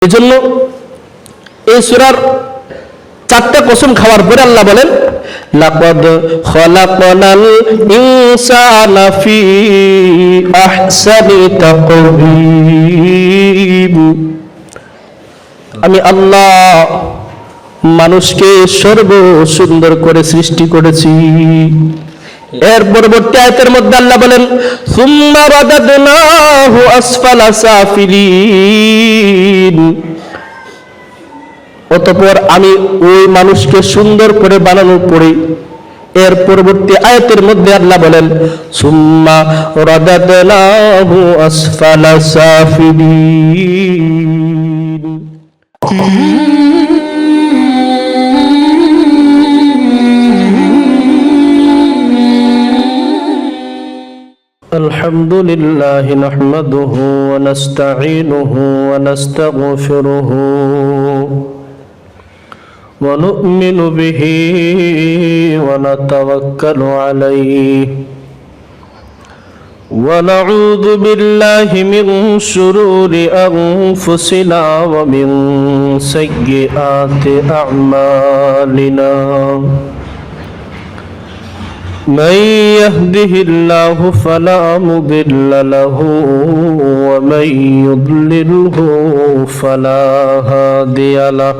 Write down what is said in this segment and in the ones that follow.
এজন্য এই সূরার চারটা কসম খাওয়ার পরে আল্লাহ বলেন, লাকাদ খলাকনাল ইনসানা ফি আহসানি তাকওয়িম। আমি আল্লাহ মানুষকে সর্বসুন্দর করে সৃষ্টি করেছি। এর পরবর্তী আয়াতের মধ্যে আল্লাহ বলেন, সুম্মা রাদাদনাহু আসফালা সাফিলিন। অতঃপর আমি ওই মানুষকে সুন্দর করে বানানোর পরে এর পরবর্তী আয়াতের মধ্যে আল্লাহ বলেন, সুম্মা রাদাদনাহু আসফালা সাফিলিন। الحمد لله نحمده ونستعينه ونستغفره ونؤمن به ونتوكل عليه ونعوذ بالله من شرور أنفسنا ومن سيئات أعمالنا. من يهده الله فلا مضل له ومن يضلله فلا هادي له.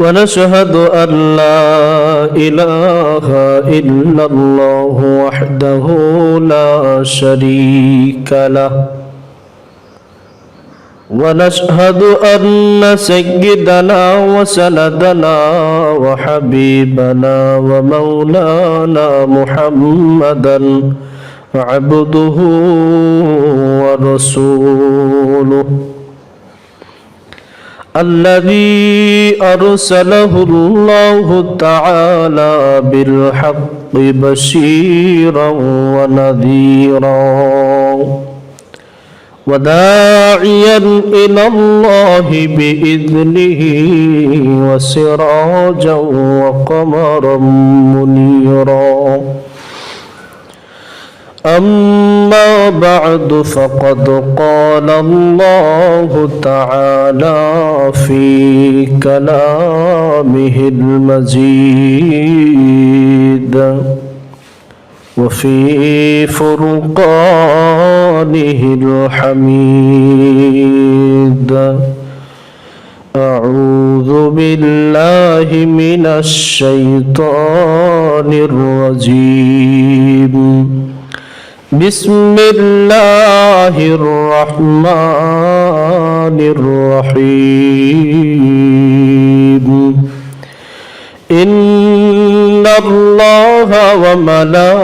ونشهد أن لا إله إلا الله وحده لا شريك له. ونشهد أن سيدنا وسندنا وحبيبنا ومولانا محمدا عبده ورسوله الذي أرسله الله تعالى بالحق بشيرا ونذيرا وداعيا إلى الله بإذنه وسراجا وقمرا منيرا. أما بعد فقد قال الله تعالى في كلامه المجيد وفي فرقانه الحميد. أعوذ بالله من الشيطان الرجيم. بسم الله الرحمن الرحيم. إن الله وملائكته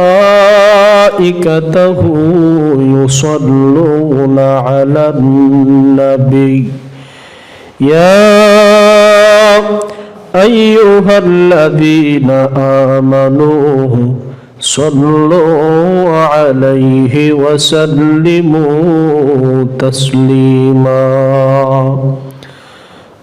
يصلون على النبي يا أيها الذين آمنوا صلوا عليه وسلموا تسليما.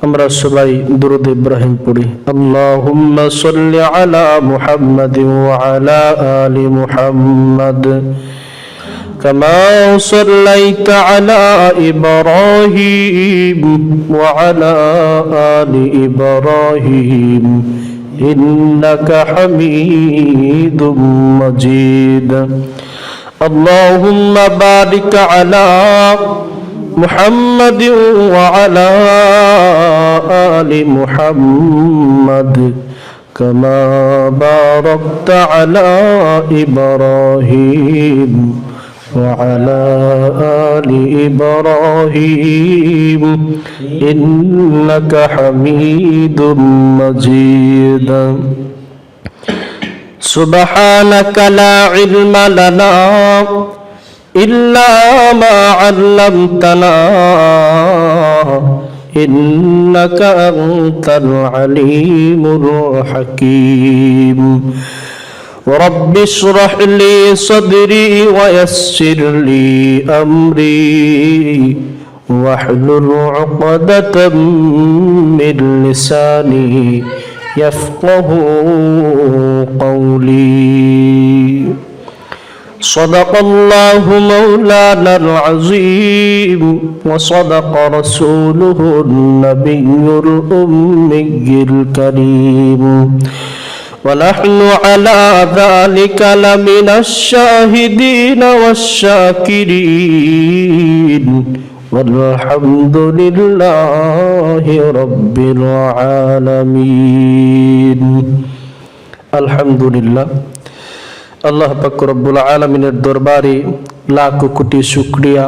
আমরা সবাই দুরূদ ইব্রাহিম পড়ি। আল্লাহুম্মা সাল্লি আলা মুহাম্মাদিন ওয়া আলা আলি মুহাম্মাদ কামা সাল্লাইতা আলা ইব্রাহিম ওয়া আলা আলি ইব্রাহিম ইন্নাকা হামিদুম মাজিদ. আল্লাহুম্মা বারিক আলা محمد وعلى آل محمد كما باركت على إبراهيم وعلى آل إبراهيم إنك حميد مجيد. سبحانك لا علم لنا إلا ما علمتنا إنك أنت العليم الحكيم. رب اشرح لي صدري ويسر لي أمري واحلل عقدة من لساني يفقه قولي. صدق الله مولانا العظيم وصدق رسوله النبي الأمي الكريم ونحن على ذلك لمن الشاهدين والشاكرين والحمد لله رب العالمين الحمد لله আল্লাহ পাক রব্বুল আলামিনের দরবারে লাখ কোটি শুকরিয়া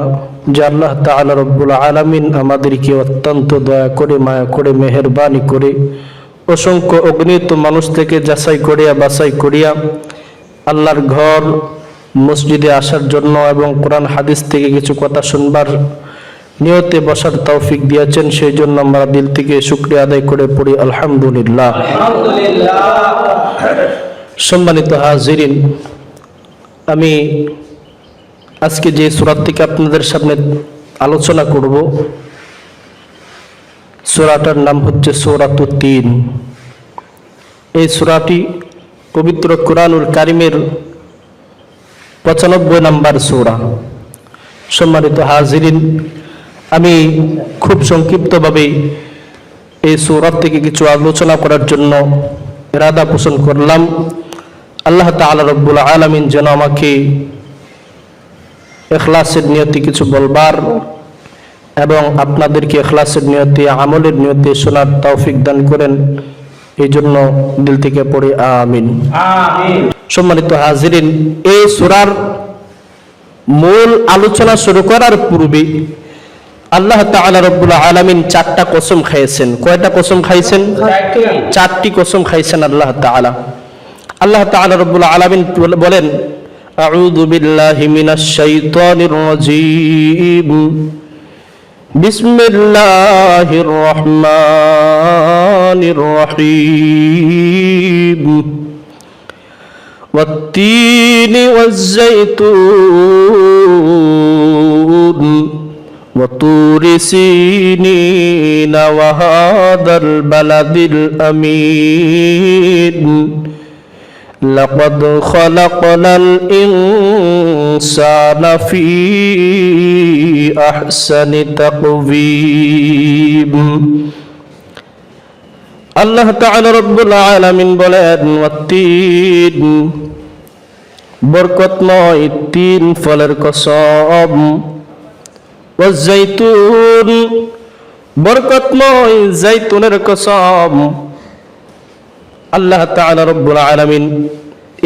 যে আল্লাহ তাআলা রব্বুল আলামিন আমাদেরকে অত্যন্ত দয়া করে মায়া করে মেহেরবানি করে অসংখ্য অগণিত মানুষ থেকে যাচাই করিয়া বাছাই করিয়া আল্লাহর ঘর মসজিদে আসার জন্য এবং কোরআন হাদিস থেকে কিছু কথা শুনবার নিয়তে বসার তৌফিক দিয়েছেন, সেই জন্য আমরা দিল থেকে শুকরিয়া আদায় করে পড়ি আলহামদুলিল্লাহ। সম্মানিত হাজিরিন, আমি আজকে যে সূরা থেকে আপনাদের সামনে আলোচনা করব, সূরাটার নাম হচ্ছে সূরাতুত তিন। এই সূরাটি পবিত্র কোরআনুল কারীমের 95 নম্বর সূরা। সম্মানিত হাজিরিন, আমি খুব সংক্ষিপ্তভাবে এই সূরা থেকে কিছু আলোচনা করার জন্য ইরাদা পোষণ করলাম। আল্লাহ তাআলা রব্বুল আলামিন যেন আমাকে ইখলাসের নিয়তে কিছু বলবার এবং আপনাদেরকে ইখলাসের নিয়তে আমলের নিয়তে শোনার তৌফিক দান করেন, এই জন্য দিল থেকে পড়ি আমিন। সম্মানিত হাজিরিন, এই সূরার মূল আলোচনা শুরু করার পূর্বে আল্লাহ তাআলা রব্বুল আলামিন 4টা কসম খাইয়েছেন। কয়টা কসম খাইছেন? 4টি কসম খাইছেন আল্লাহ তাআলা। আল্লাহ তাআলা রব্বুল আলামিন বলেন, আউযু বিল্লাহি মিনাশ শাইতানির রাজীম, বিসমিল্লাহির রহমানির রহিম, ওয়াত-তিনি ওয়াজ-যাইতুন وطور سينين وهذا البلد الأمين لقد خلقنا الإنسان في أحسن تقويم। আল্লাহ তাআলা রব্বুল আলামিন বলেন, ওয়াত-তিন, বরকতময় 3 ফলের কসম, ওয়াজ-যাইতুন, বরকতময় জাইতুনের কসম। আল্লাহ তাআলা রব্বুল আলামিন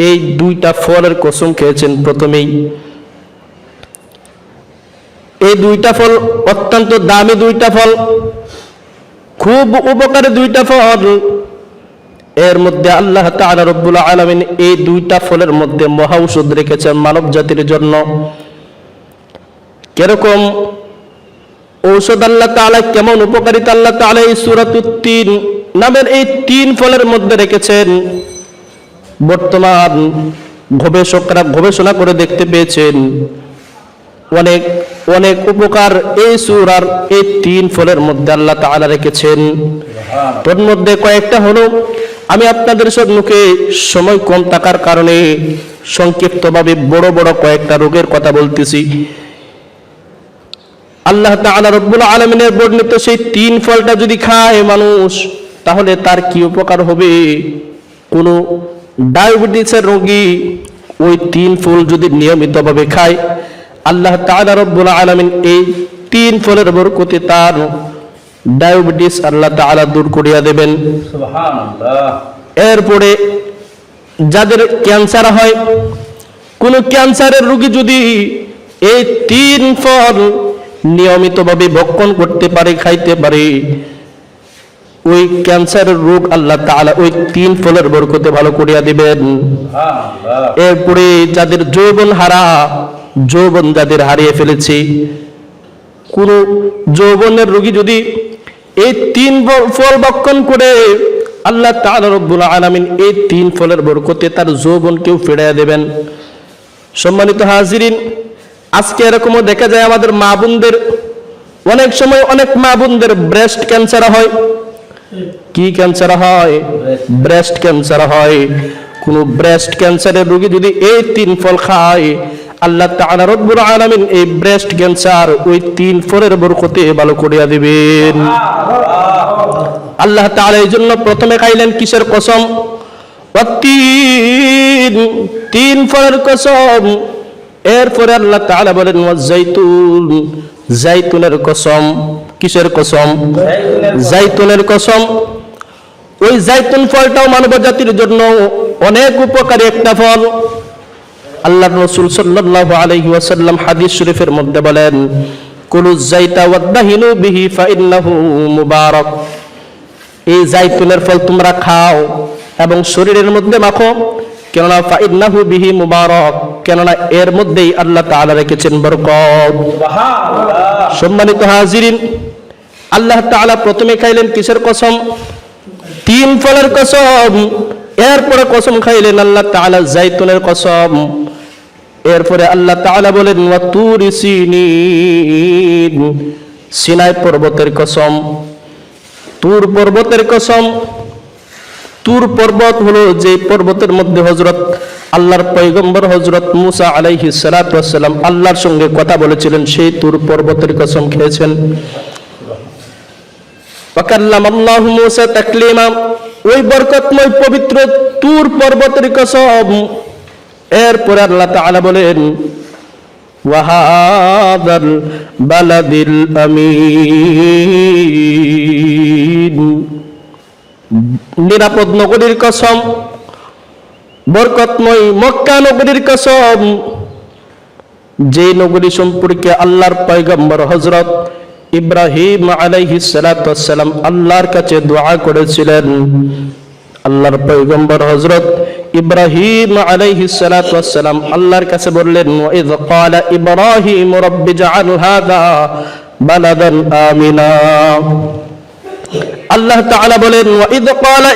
এই 2টা ফলের কসম খেয়েছেন। প্রথমেই এই 2টা ফল অত্যন্ত দামি 2টা ফল, খুব উপকারী 2টা ফল। এর মধ্যে আল্লাহ তাআলা রব্বুল আলামিন এই 2টা ফলের মধ্যে মহা ঔষধ রেখেছেন মানব জাতির জন্য। কিরকম ঔষধ আল্লাহ তাআলা, কেমন উপকারিতা আল্লাহ তাআলা এই সূরাতুত তিন নামের এই 3 ফলের মধ্যে রেখেছেন। বর্তমান গবেষকরা গবেষণা করে দেখতে পেয়েছেন অনেক অনেক উপকার এই সূরার এই 3 ফলের মধ্যে আল্লাহ তাআলা রেখেছেন। তোর মধ্যে কয়েকটা হলো, আমি আপনাদের সম্মুখে সময় কম থাকার কারণে সংক্ষিপ্তভাবে বড় বড় কয়েকটা রোগের কথা বলতেছি। আল্লাহ তাআলা রব্বুল আলামিনের বর্ণিত সেই 3 ফলটা যদি খায় মানুষ, তাহলে তার কি উপকার হবে? কোন ডায়াবেটিসের রোগী ওই 3 ফল যদি নিয়মিতভাবে খায়, আল্লাহ তাআলা রব্বুল আলামিন এই 3 ফলের বরকতে তার ডায়াবেটিস আল্লাহ তাআলা দূর করিয়া দেবেন। সুবহানাল্লাহ। এরপরে যাদের ক্যান্সার হয়, কোন ক্যান্সারের রোগী যদি এই 3 ফল নিয়মিতভাবে ভক্ষণ করতে পারে, খাইতে পারে, ওই ক্যান্সারের রোগ আল্লাহ তাআলা ওই 3 ফলের বরকতে ভালো করিয়া দিবেন। এরপরে যাদের যৌবন হারা, যৌবন যাদের হারিয়ে ফেলেছে, কোন যৌবনের রোগী যদি এই 3 ফল ভক্ষণ করে, আল্লাহ তাআলা রব্বুল আলামিন এই 3 ফলের বরকতে তার যৌবনকেও ফিরিয়ে দেবেন। সম্মানিত হাজিরিন, আজকে এরকমও দেখা যায় আমাদের মা বোনদের, অনেক সময় অনেক মা বোনদের ব্রেস্ট ক্যান্সার হয়। কি ক্যান্সার হয়? ব্রেস্ট ক্যান্সার হয়। কোন ব্রেস্ট ক্যান্সারের রোগী যদি এই 3 ফল খায়, আল্লাহ তাআলা রব্বুল আলামিন এই ব্রেস্ট ক্যান্সার ওই 3 ফলের বরকতে ভালো করিয়া দিবেন। আল্লাহ তাআলা এই জন্য প্রথমে খাইলেন কিসের কসম? তিন ফলের কসম। এরপরে আল্লাহ তাআলা বলেন ওয়াজাইতুন, জাইতুনের কসম। কিসের কসম? জাইতুনের কসম। ওই জাইতুন ফলটাও মানব জাতির জন্য অনেক উপকারী একটা ফল। আল্লাহর রাসূল সাল্লাল্লাহু আলাইহি ওয়াসাল্লাম হাদিস শরীফের মধ্যে বলেন কুলু যাইতা ওয়াদাহিনু বিহি ফাইন্নাহু মুবারাক। এই জাইতুনের ফল তোমরা খাও এবং শরীরের মধ্যে মাখো, কেননা ফাইন্নাহু বিহি মুবারাক, কেননা এর মধ্যেই আল্লাহ তাআলা রেখেছেন বরকত। সুবহানাল্লাহ। সম্মানিত হাজিরিন, আল্লাহ তাআলা প্রথমে খাইলেন কিসের কসম? 3 ফলের কসম। এরপরে কসম খাইলেন আল্লাহ তাআলা জাইতুনের কসম। এরপরে আল্লাহ তাআলা বলেন ওয়া তুরি সিনিন, সিনাই পর্বতের কসম। তুর পর্বতের কসম। তুর পর্বত হলো যে পর্বতের মধ্যে হযরত আল্লাহর পয়গম্বর হযরত মুসা আলাইহিস সালাতু ওয়াস সালাম আল্লাহর সঙ্গে কথা বলেছিলেন, সেই তুর পর্বতের কসম খেয়েছেন। ওয়া কাল্লামাল্লাহু মুসা তাকলিমা, ওই বরকতময় পবিত্র তুর পর্বতের কসম। এরপরে আল্লাহ তাআলা বলেন ওয়া হাযাল বালাদিল আমিন, নিরাপদ নগরীর কসম, বরকতময় মক্কা নগরীর কসম, যে নগরী সম্পর্কে আল্লাহর পয়গম্বর হযরত ইব্রাহিম আলাইহিস সালাতু ওয়াস সালাম আল্লাহর কাছে দোয়া করেছিলেন। আল্লাহর পয়গম্বর হযরত ইব্রাহিম আলাইহিস সালাতু ওয়াস সালাম আল্লাহর কাছে বললেন ওয়া ইয ক্বালা ইব্রাহিম রাব্বি জাআল হাযা বালাদান আমিনা। আল্লাহ তাআলা বলেন ওয়া ইয ক্বালা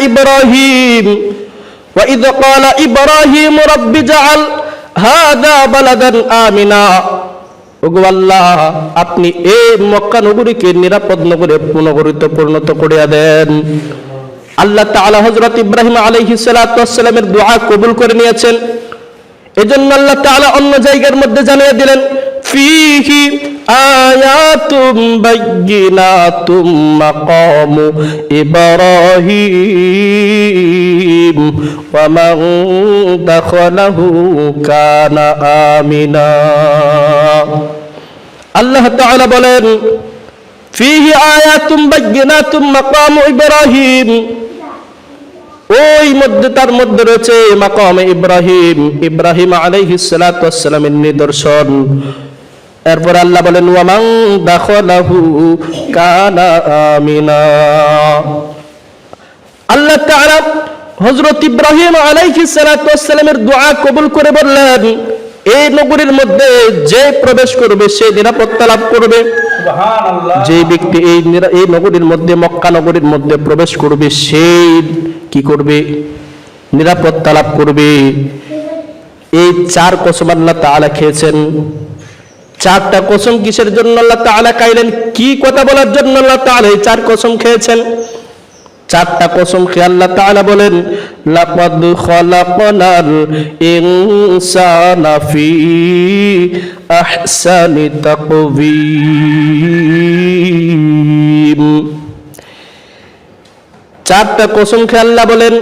ইব্রাহিম রাব্বি জাআল হাযা বালাদান আমিনা। ওগো আল্লাহ, আপনি এই মক্কা নগরীকে নিরাপদ নগরে পরিণত করিয়া দেন। আল্লাহ তাআলা হযরত ইব্রাহিম আলাইহিস সালাতু ওয়াস সালামের দোয়া কবুল করে নিয়েছেন। এজন্য আল্লাহ তাআলা অন্য জায়গার মধ্যে জানিয়ে দিলেন ফীহি আয়াতুম বায়্যিনাতুম মাকামু ইব্রাহিম ওয়া মান দাখালাহু কানা আমিনা। আল্লাহ তাআলা বলেন ফীহি আয়াতুম বায়্যিনাতুম মাকামু ইব্রাহিম, ওই মধ্যে তার মধ্যে রয়েছে মাকামে ইব্রাহিম, ইব্রাহিম আলাইহিস সালাতু ওয়াস সালামের নিদর্শন। এরপর আল্লাহ বলেন ওয়া মান দাখালাহু কানা আমিনা। আল্লাহ তাআলা হযরত ইব্রাহিম আলাইহিস সালাতু ওয়াস সালামের দোয়া কবুল করে বললেন এই নগরীর মধ্যে যে প্রবেশ করবে সে নিরাপত্তা লাভ করবে। সুবহানাল্লাহ। যে ব্যক্তি এই নগরীর মধ্যে মক্কা নগরীর মধ্যে প্রবেশ করবে সেই কি করবে? নিরাপত্তা লাভ করবে। এই 4 কসম আল্লাহ তাআলা খেয়েছেন। 4টা কসম কিসের জন্য আল্লাহ তাআলা খাইলেন? কি কথা বলার জন্য আল্লাহ তাআলা এই 4 কসম খেয়েছেন? 4টা কসম খেয়ে আল্লাহ তাআলা বলেন লাকাদ খালাকনাল ইনসানা ফি আহসানি তাকওয়িম। 4টা কসম খেয়ে আল্লাহ বলেন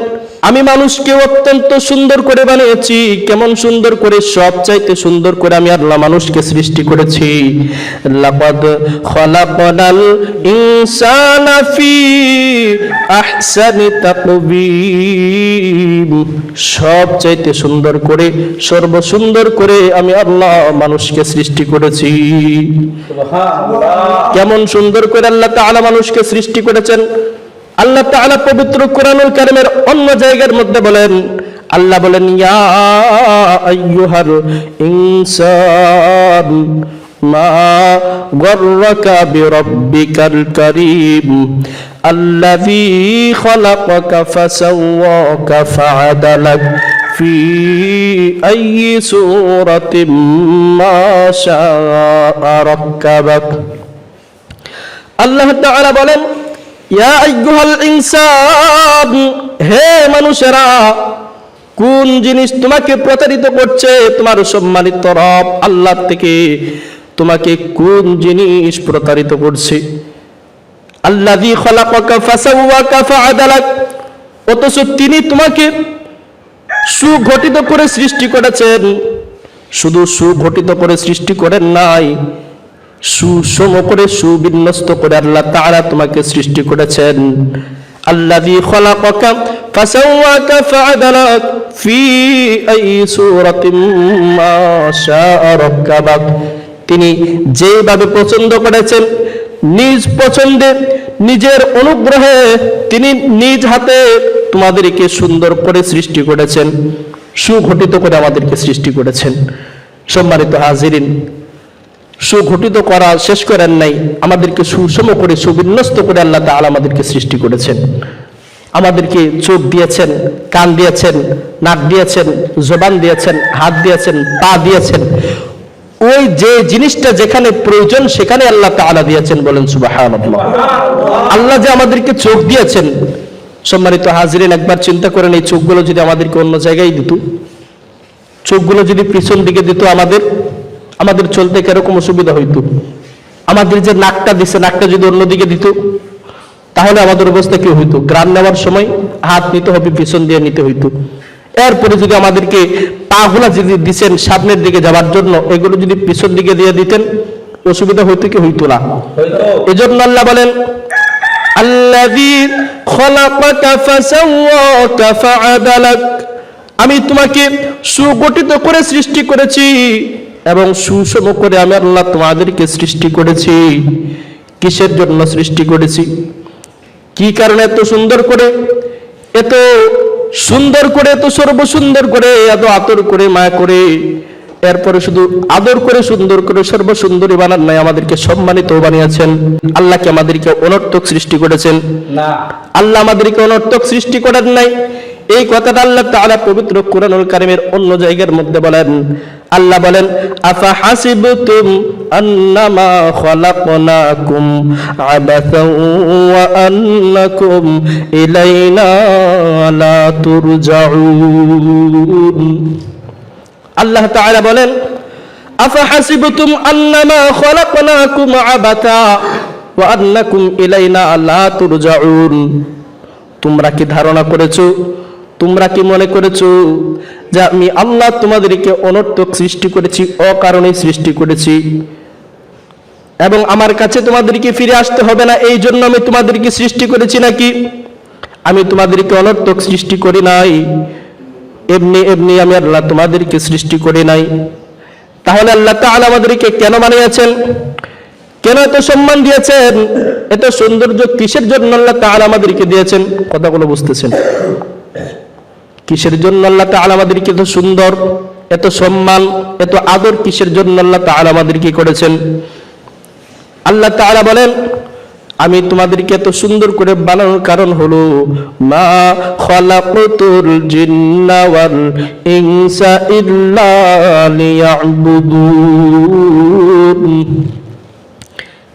আমি মানুষকে অত্যন্ত সুন্দর করে বানিয়েছি। কেমন সুন্দর করে? সবচাইতে সুন্দর করে আমি আল্লাহ মানুষকে সৃষ্টি করেছি। লাকাদ খালাকনাল ইনসানা ফি আহসানি তাকওয়িম, সবচাইতে সুন্দর করে, সর্বসুন্দর করে আমি আল্লাহ মানুষকে সৃষ্টি করেছি। সুবহানাল্লাহ। কেমন সুন্দর করে আল্লাহ তাআলা মানুষকে সৃষ্টি করেছেন। আল্লাহ তাআলা পবিত্র কোরআনুল কারীমের অন্য জায়গার মধ্যে বলেন, আল্লাহ বলেন ইয়া আইয়ুহাল ইনসান মা গররাকা বিরাব্বিকাল কারীম আল্লাযী খালাকাকা ফাসাওয়াকা ফাআদালাক ফি আইয়ি সূরাতিন মা শাআ রাক্কাবাক। আল্লাহ তাআলা বলেন ইয়া আইয়ুহাল ইনসান, হে মানুষেরা, কোন জিনিস তোমাকে প্রতারিত করছে তোমার সম্মানিত রব আল্লাহ থেকে তোমাকে কোন জিনিস প্রতারিত করছে? আল্লাযী খালাকাকা ফাসাওয়াকা ফাআদালাক, অথচ তিনি তোমাকে সুগঠিত করে সৃষ্টি করেছেন। শুধু সুগঠিত করে সৃষ্টি করেন নাই, সুষম করে সুবিন্যস্ত করে আল্লাহ তাআলা তোমাকে সৃষ্টি করেছেন। আল্লাযী খালাকাকা ফাসাওয়াকা ফাআদালাক ফি আই সূরাতিন মা শাআ রাক্কাবাক, তিনি যেভাবে পছন্দ করেছেন নিজ পছন্দে নিজের অনুগ্রহে তিনি নিজ হাতে তোমাদেরকে সুন্দর করে সৃষ্টি করেছেন, সুগঠিত করে আমাদেরকে সৃষ্টি করেছেন। সম্মানিত হাজিরিন, সুগঠিত করা শেষ করেন নাই, আমাদেরকে সুষম করে সুবিন্যস্ত করে আল্লাহ তাআলা আমাদেরকে সৃষ্টি করেছেন। আমাদেরকে চোখ দিয়েছেন, কান দিয়েছেন, নাক দিয়েছেন, জবান দিয়েছেন, হাত দিয়েছেন, পা দিয়েছেন। ওই যে জিনিসটা যেখানে প্রয়োজন সেখানে আল্লাহ তাআলা দিয়েছেন, বলেন সুবহানাল্লাহ। আল্লাহ যে আমাদেরকে চোখ দিয়েছেন, সম্মানিত হাজিরিন একবার চিন্তা করেন, এই চোখগুলো যদি আমাদেরকে অন্য জায়গায় দিত, চোখগুলো যদি পিছন দিকে দিত, আমাদের চলতে কিরকম অসুবিধা হইতো? আমাদের যে নাকটা দিছে, নাকটা যদি অন্যদিকে দিত তাহলে আমাদের অবস্থা কি হইতো? গ্রাম নেওয়ার সময় হাত নিতে হবে, পিছন দিয়ে নিতে হইতো। এরপরে যদি আমাদেরকে পাগুলা যদি দিচ্ছেন সামনের দিকে যাওয়ার জন্য, এগুলো যদি পিছন দিকে দিয়ে দিতেন অসুবিধা হইতো কি হইতো না? এজন্য আল্লাহ বলেন আল্লাযী খালাকাকা ফাসাওয়াকা ফাআদালাক, আমি তোমাকে সুগঠিত করে সৃষ্টি করেছি এবং সুষম করে আমি আল্লাহ তোমাদেরকে সৃষ্টি করেছি। কিসের জন্য সৃষ্টি করেছি? কি কারণে এত সুন্দর করে, এত সুন্দর করে, এত সর্বসুন্দর করে, এত আদর করে, মায়া করে, এরপরে শুধু আদর করে সুন্দর করে সর্বসুন্দরী বানান নাই, আমাদেরকে সম্মানিত বানিয়েছেন। আল্লাহকে আমাদেরকে অনর্থক সৃষ্টি করেছেন না, আল্লাহ আমাদেরকে অনর্থক সৃষ্টি করেন নাই। এই কথাটা আল্লাহ তাআলা পবিত্র কোরআনুল কারীমের অন্য জায়গার মধ্যে বলেন। আল্লাহ বলেন আফা হাসিবতুম আন্নামা খালাকনাকুম আবাসান ওয়া আন্নাকুম ইলাইনা লা তুরজাউন। আল্লাহ তাআলা বলেন আফা হাসিবতুম আন্নামা খালাকনাকুম আবাসা ওয়া আন্নাকুম ইলাইনা লা তুরজাউন, তোমরা কি ধারণা করেছো, তোমরা কি মনে করেছো যে আমি আল্লাহ তোমাদেরকে অনর্থক সৃষ্টি করেছি, অকারণে সৃষ্টি করেছি এবং আমার কাছে তোমাদেরকে ফিরে আসতে হবে না এই জন্য আমি তোমাদেরকে সৃষ্টি করেছি নাকি? আমি তোমাদেরকে অনর্থক সৃষ্টি করি নাই, এমনি এমনি আমি আল্লাহ তোমাদেরকে সৃষ্টি করি নাই। তাহলে আল্লাহ তাআলা আমাদেরকে কেন বানিয়েছেন, কেন এত সম্মান দিয়েছেন, এত সৌন্দর্য কিসের জন্য আল্লাহ তাআলা আমাদেরকে দিয়েছেন? কথাগুলো বুঝতেছেন? কিসের জন্য আল্লাহ তাআলা আমাদেরকে এত সুন্দর, এত সম্মান, এত আদর কিসের জন্য আল্লাহ তাআলা আমাদেরকে করেছেন? আল্লাহ তাআলা বলেন আমি তোমাদেরকে এত সুন্দর করে বানানোর কারণ হলো মা খালাকতুল জিন্না ওয়াল ইনসা ইল্লা লিয়াবুদুন।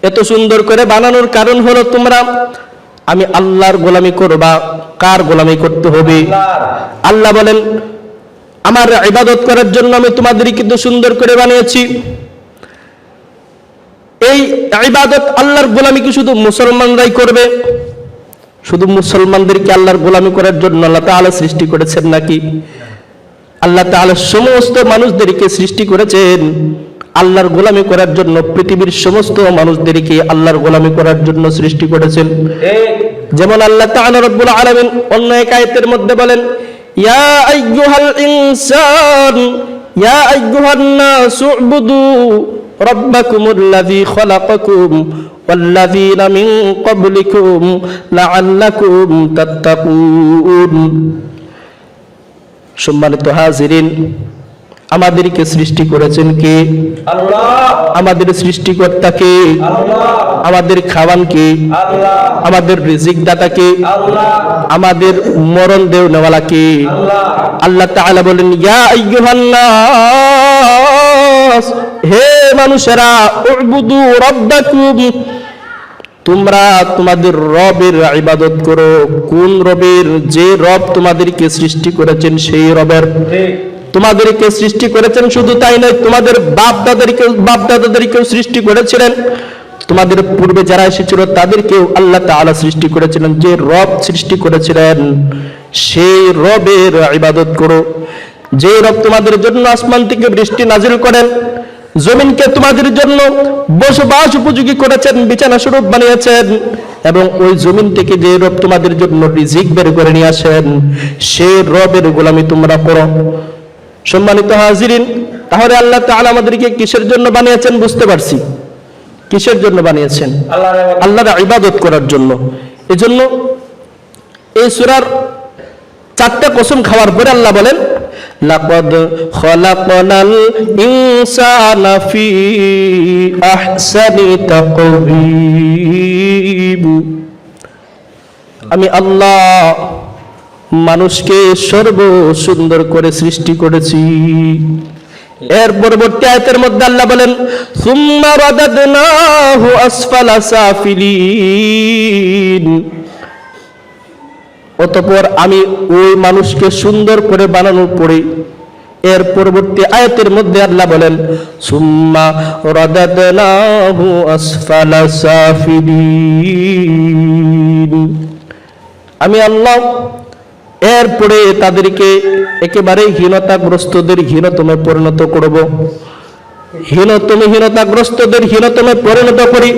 এত সুন্দর করে বানানোর কারণ হলো তোমরা আমি আল্লাহর গোলামি করবা। কার গোলামি করতে হবে? আল্লাহ বলেন আমার ইবাদত করার জন্য আমি তোমাদেরকে এত সুন্দর করে বানিয়েছি। এই ইবাদত আল্লাহর গোলামি কি শুধু মুসলমানরাই করবে? শুধু মুসলমানদেরকে আল্লাহর গোলামি করার জন্য আল্লাহ তাআলা সৃষ্টি করেছেন নাকি? আল্লাহ তাআলা সমস্ত মানুষদেরকে সৃষ্টি করেছেন আল্লাহর গোলামি করার জন্য। পৃথিবীর সমস্ত মানুষদেরকে আল্লাহর গোলামি করার জন্য সৃষ্টি করেছেন। যেমন আল্লাহ তাআলা রব্বুল আলামিন অন্য এক আয়াতের মধ্যে বলেন ইয়া আইয়ুহাল ইনসান ইয়া আইয়ুহান নাসু উবুদু রাব্বাকুমুল্লাযী খালাকাকুম ওয়াল্লাযীনা মিন ক্বাবলিকুম লাআল্লাকুম তাত্তাকুন। সম্মানিত হাজিরিন, আমাদেরকে সৃষ্টি করেছেন কে? আল্লাহ। আমাদের সৃষ্টিকর্তা কে? আল্লাহ। আমাদের খাওয়ান কে? আল্লাহ। আমাদের রিজিক দাতা কে? আল্লাহ। আমাদের মরণ দেওয়ালা কে? আল্লাহ। আল্লাহ তাআলা বলেন ইয়া আইয়ুহান নাস, হে মানুষেরা, উবুদু রাব্বাকুম, তোমরা তোমাদের রবের ইবাদত করো। কোন রবের? যে রব তোমাদেরকে সৃষ্টি করেছেন সেই রবের। তোমাদেরকে সৃষ্টি করেছেন, শুধু তাই নয়, তোমাদের বাপ দাদাদেরকেও সৃষ্টি করেছিলেন। তোমাদের পূর্বে যারা এসেছিল তাদেরকেও আল্লাহ তাআলা সৃষ্টি করেছিলেন। যে রব সৃষ্টি করেছিলেন সেই রবের ইবাদত করো। যে রব তোমাদের জন্য আসমান থেকে বৃষ্টি নাজিল করেন, জমিনকে তোমাদের জন্য বসবাস উপযোগী করেছেন, বিছানা স্বরূপ বানিয়েছেন, এবং ওই জমিন থেকে যে রব তোমাদের জন্য রিজিক বের করে নিয়ে আসেন সেই রবের গোলামি তোমরা করো। সম্মানিত হাজিরিন, তাহলে আল্লাহ তাআলা আমাদেরকে কিসের জন্য বানিয়েছেন বুঝতে পারছি। কিসের জন্য বানিয়েছেন? আল্লাহর ইবাদত করার জন্য। এজন্য এই সূরার 4টা কসম খাওয়ার পরে আল্লাহ বলেন, লাকাদ খলাকনাল ইনসানা ফি আহসানি তাকওয়িম। আমি আল্লাহ মানুষকে সর্ব সুন্দর করে সৃষ্টি করেছি। এর পরবর্তী আয়াতের মধ্যে আল্লাহ বলেন, সুম্মা রাদাদনাহু আসফালা সাফিলিন। অতঃপর আমি ওই মানুষকে সুন্দর করে বানানোর পরে এর পরবর্তী আয়াতের মধ্যে আল্লাহ বলেন, সুম্মা রাদাদনাহু আসফালা সাফিলিন। আমি আল্লাহ এরপরে তাদেরকে একেবারে হীনতাগ্রস্তদের হীনতমে পরিণত করব। হীনতাগ্রস্তদের হীনতমে পরিণত করি।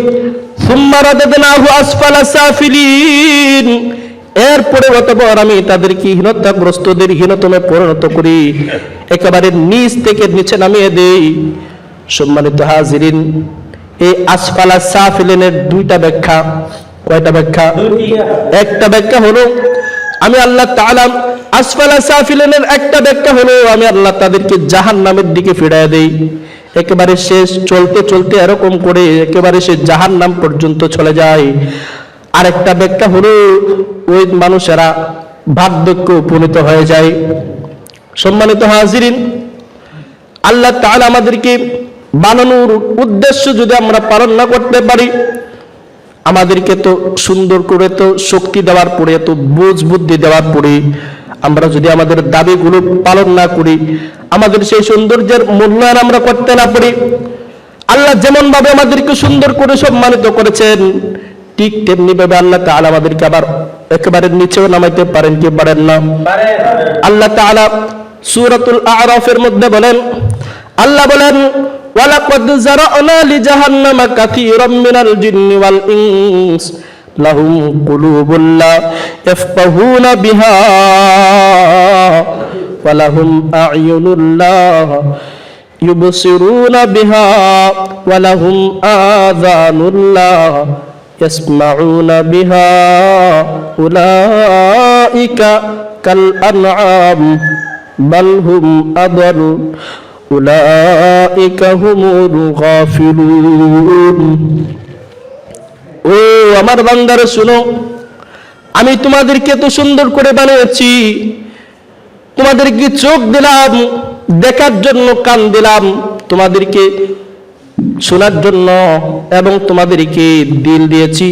সুম্মা রাদাদনাহু আসফালা সাফিলিন। এরপরে অতঃপর আমি তাদেরকে হীনতাগ্রস্তদের হীনতমে পরিণত করি, একেবারে নিচ থেকে নিচে নামিয়ে দেই। সম্মানিত হাজিরিন, এই আসফালা সাফিলিনের 2টা ব্যাখ্যা। কয়টা ব্যাখ্যা? একটা ব্যাখ্যা হলো আমি আল্লাহ তাআলা আসফালা সাফিলিনের একটা ব্যাখ্যা হলো আমি আল্লাহ তাদেরকে জাহান্নামের দিকে ফিরিয়ে দেই। একেবারে শেষ চলতে চলতে এরকম করে একেবারে সে জাহান্নাম পর্যন্ত চলে যায়। আরেকটা ব্যাখ্যা হলো ওই মানুষেরা বার্ধক্যে উপনীত হয়ে যায়। সম্মানিত হাজিরিন, আল্লাহ তাআলা আমাদেরকে বানানোর উদ্দেশ্য যদি আমরা পালন না করতে পারি, আমাদেরকে তো সুন্দর করে তো শক্তি দেওয়ার পরে, তো বুঝ বুদ্ধি দেওয়ার পরে আমরা যদি আমাদের দাবিগুলো পালন না করি, আমাদের সেই সৌন্দর্যের মূল্যায়ন আমরা করতে না পারি, আল্লাহ যেমন ভাবে আমাদেরকে সুন্দর করে সম্মানিত করেছেন ঠিক তেমনি ভাবে আল্লাহ তাআলা আমাদেরকে আবার একেবারে নিচেও নামাইতে পারেন কি পারেন না? আল্লাহ তাআলা সূরাতুল আ'রাফের মধ্যে বলেন, আল্লাহ বলেন, ওয়ালাকাদ যারা'না লিজাহান্নামা কাসীরাম মিনাল জিন্নি ওয়াল ইনস লাহুম কুলুবুন লা ইয়াফকাহুনা বিহা ওয়া লাহুম আ'য়ুনুন লা ইউবসিরুনা বিহা ওয়া লাহুম আযানুন লা ইয়াসমাউনা বিহা উলাইকা কাল আনআম বাল হুম আদাল উলাইকা হুমুল গাফিলুন। ও আমার বান্দারা শুনো, আমি তোমাদেরকে এত সুন্দর করে বানিয়েছি, তোমাদেরকে চোখ দিলাম দেখার জন্য, কান দিলাম তোমাদেরকে শোনার জন্য, এবং তোমাদেরকে দিল দিয়েছি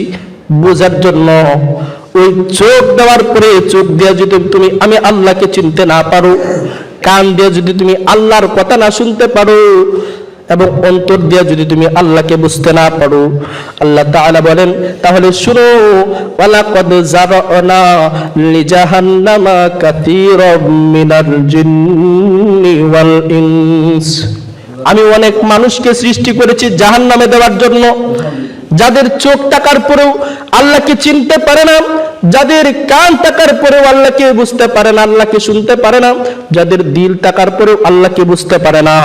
বোঝার জন্য। ওই চোখ দেওয়ার পরে চোখ দিয়ে যদি তুমি আমি আল্লাহকে চিনতে না পারো, কান দিয়ে যদি তুমি আল্লাহর কথা না শুনতে পারো, এবং অন্তর দিয়ে যদি তুমি আল্লাহকে বুঝতে না পারো, আল্লাহ তাআলা বলেন তাহলে শুনো, ওয়ালাকাদ যারা'না লিজাহান্নামা কাসীরাম মিনাল জিন্নি ওয়াল ইনস। আমি অনেক মানুষকে সৃষ্টি করেছি জাহান্নামে দেওয়ার জন্য, যাদের চোখ থাকার পরেও আল্লাহকে চিনতে পারে না, যাদের কান থাকার পরেও আল্লাহকে বুঝতে পারে না, আল্লাহকে শুনতে পারে না, যাদের দিল থাকার পরেও আল্লাহকে বুঝতে পারে না।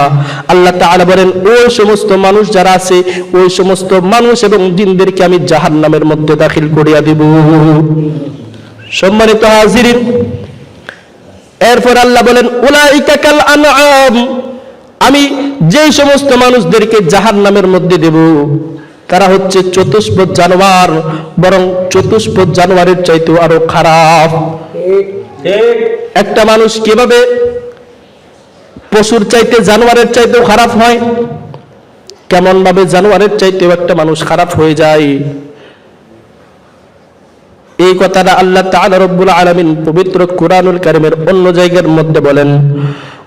আল্লাহ তাআলা বলেন ওই সমস্ত মানুষ যারা আছে, ওই সমস্ত মানুষ এবং জিনদেরকে আমি জাহান্নামের মধ্যে দাখিল করিয়া দিব। সম্মানিত হাজিরিন, এরপর আল্লাহ বলেন উলাইকা কাল আনআম। আমি যেই সমস্ত মানুষদেরকে জাহান্নামের মধ্যে দেব তারা হচ্ছে চতুষ্পদ জানোয়ার, বরং চতুষ্পদ জানোয়ারের চাইতেও আরো খারাপ। একটা মানুষ কিভাবে পশুর চাইতে জানোয়ারের চাইতেও খারাপ হয়? কেমন ভাবে জানোয়ারের চাইতেও একটা মানুষ খারাপ হয়ে যায়? এই কথাটা আল্লাহ তাআলা রব্বুল আলামিন পবিত্র কুরআনুল কারীমের অন্য জায়গার মধ্যে বলেন,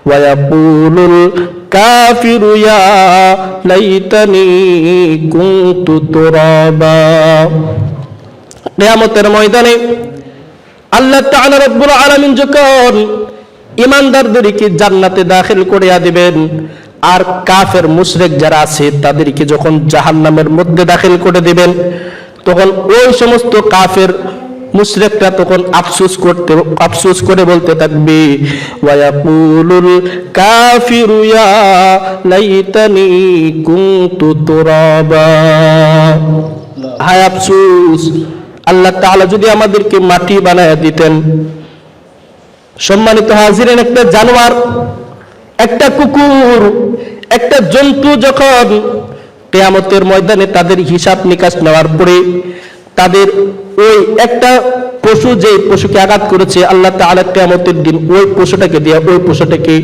ওয়া ইয়াকুলুল কাফিরু ইয়া লাইতানি কুনতু তুরাবা। কিয়ামতের ময়দানে আল্লাহ তাআলা রব্বুল আলামিন যখন ঈমানদারদেরকে জান্নাতে দাখিল করিয়া দিবেন, আর কাফের মুশরিক যারা আছে তাদেরকে যখন জাহান্নামের মধ্যে দাখিল করে দিবেন, তখন ওই সমস্ত কাফের মুশরিকরা তখন আফসোস করে বলতে থাকবে, ওয়া ইয়াকুলুল কাফিরু ইয়া লাইতানি কুনতু তুরাবা। হায় আফসোস, আল্লাহ তাআলা যদি আমাদেরকে মাটি বানায়া দিতেন। সম্মানিত হাজিরিন, একটা জানোয়ার, একটা কুকুর, একটা জন্তু যখন কিয়ামতের ময়দানে তাদের হিসাব নিকাশ নেওয়ার পরে তাদের ওই একটা পশু, যে পশুকে আঘাত করেছে, আল্লাহ তাআলা কিয়ামতের দিন ওই পশুটাকে দিয়ে ওই পশুটাকে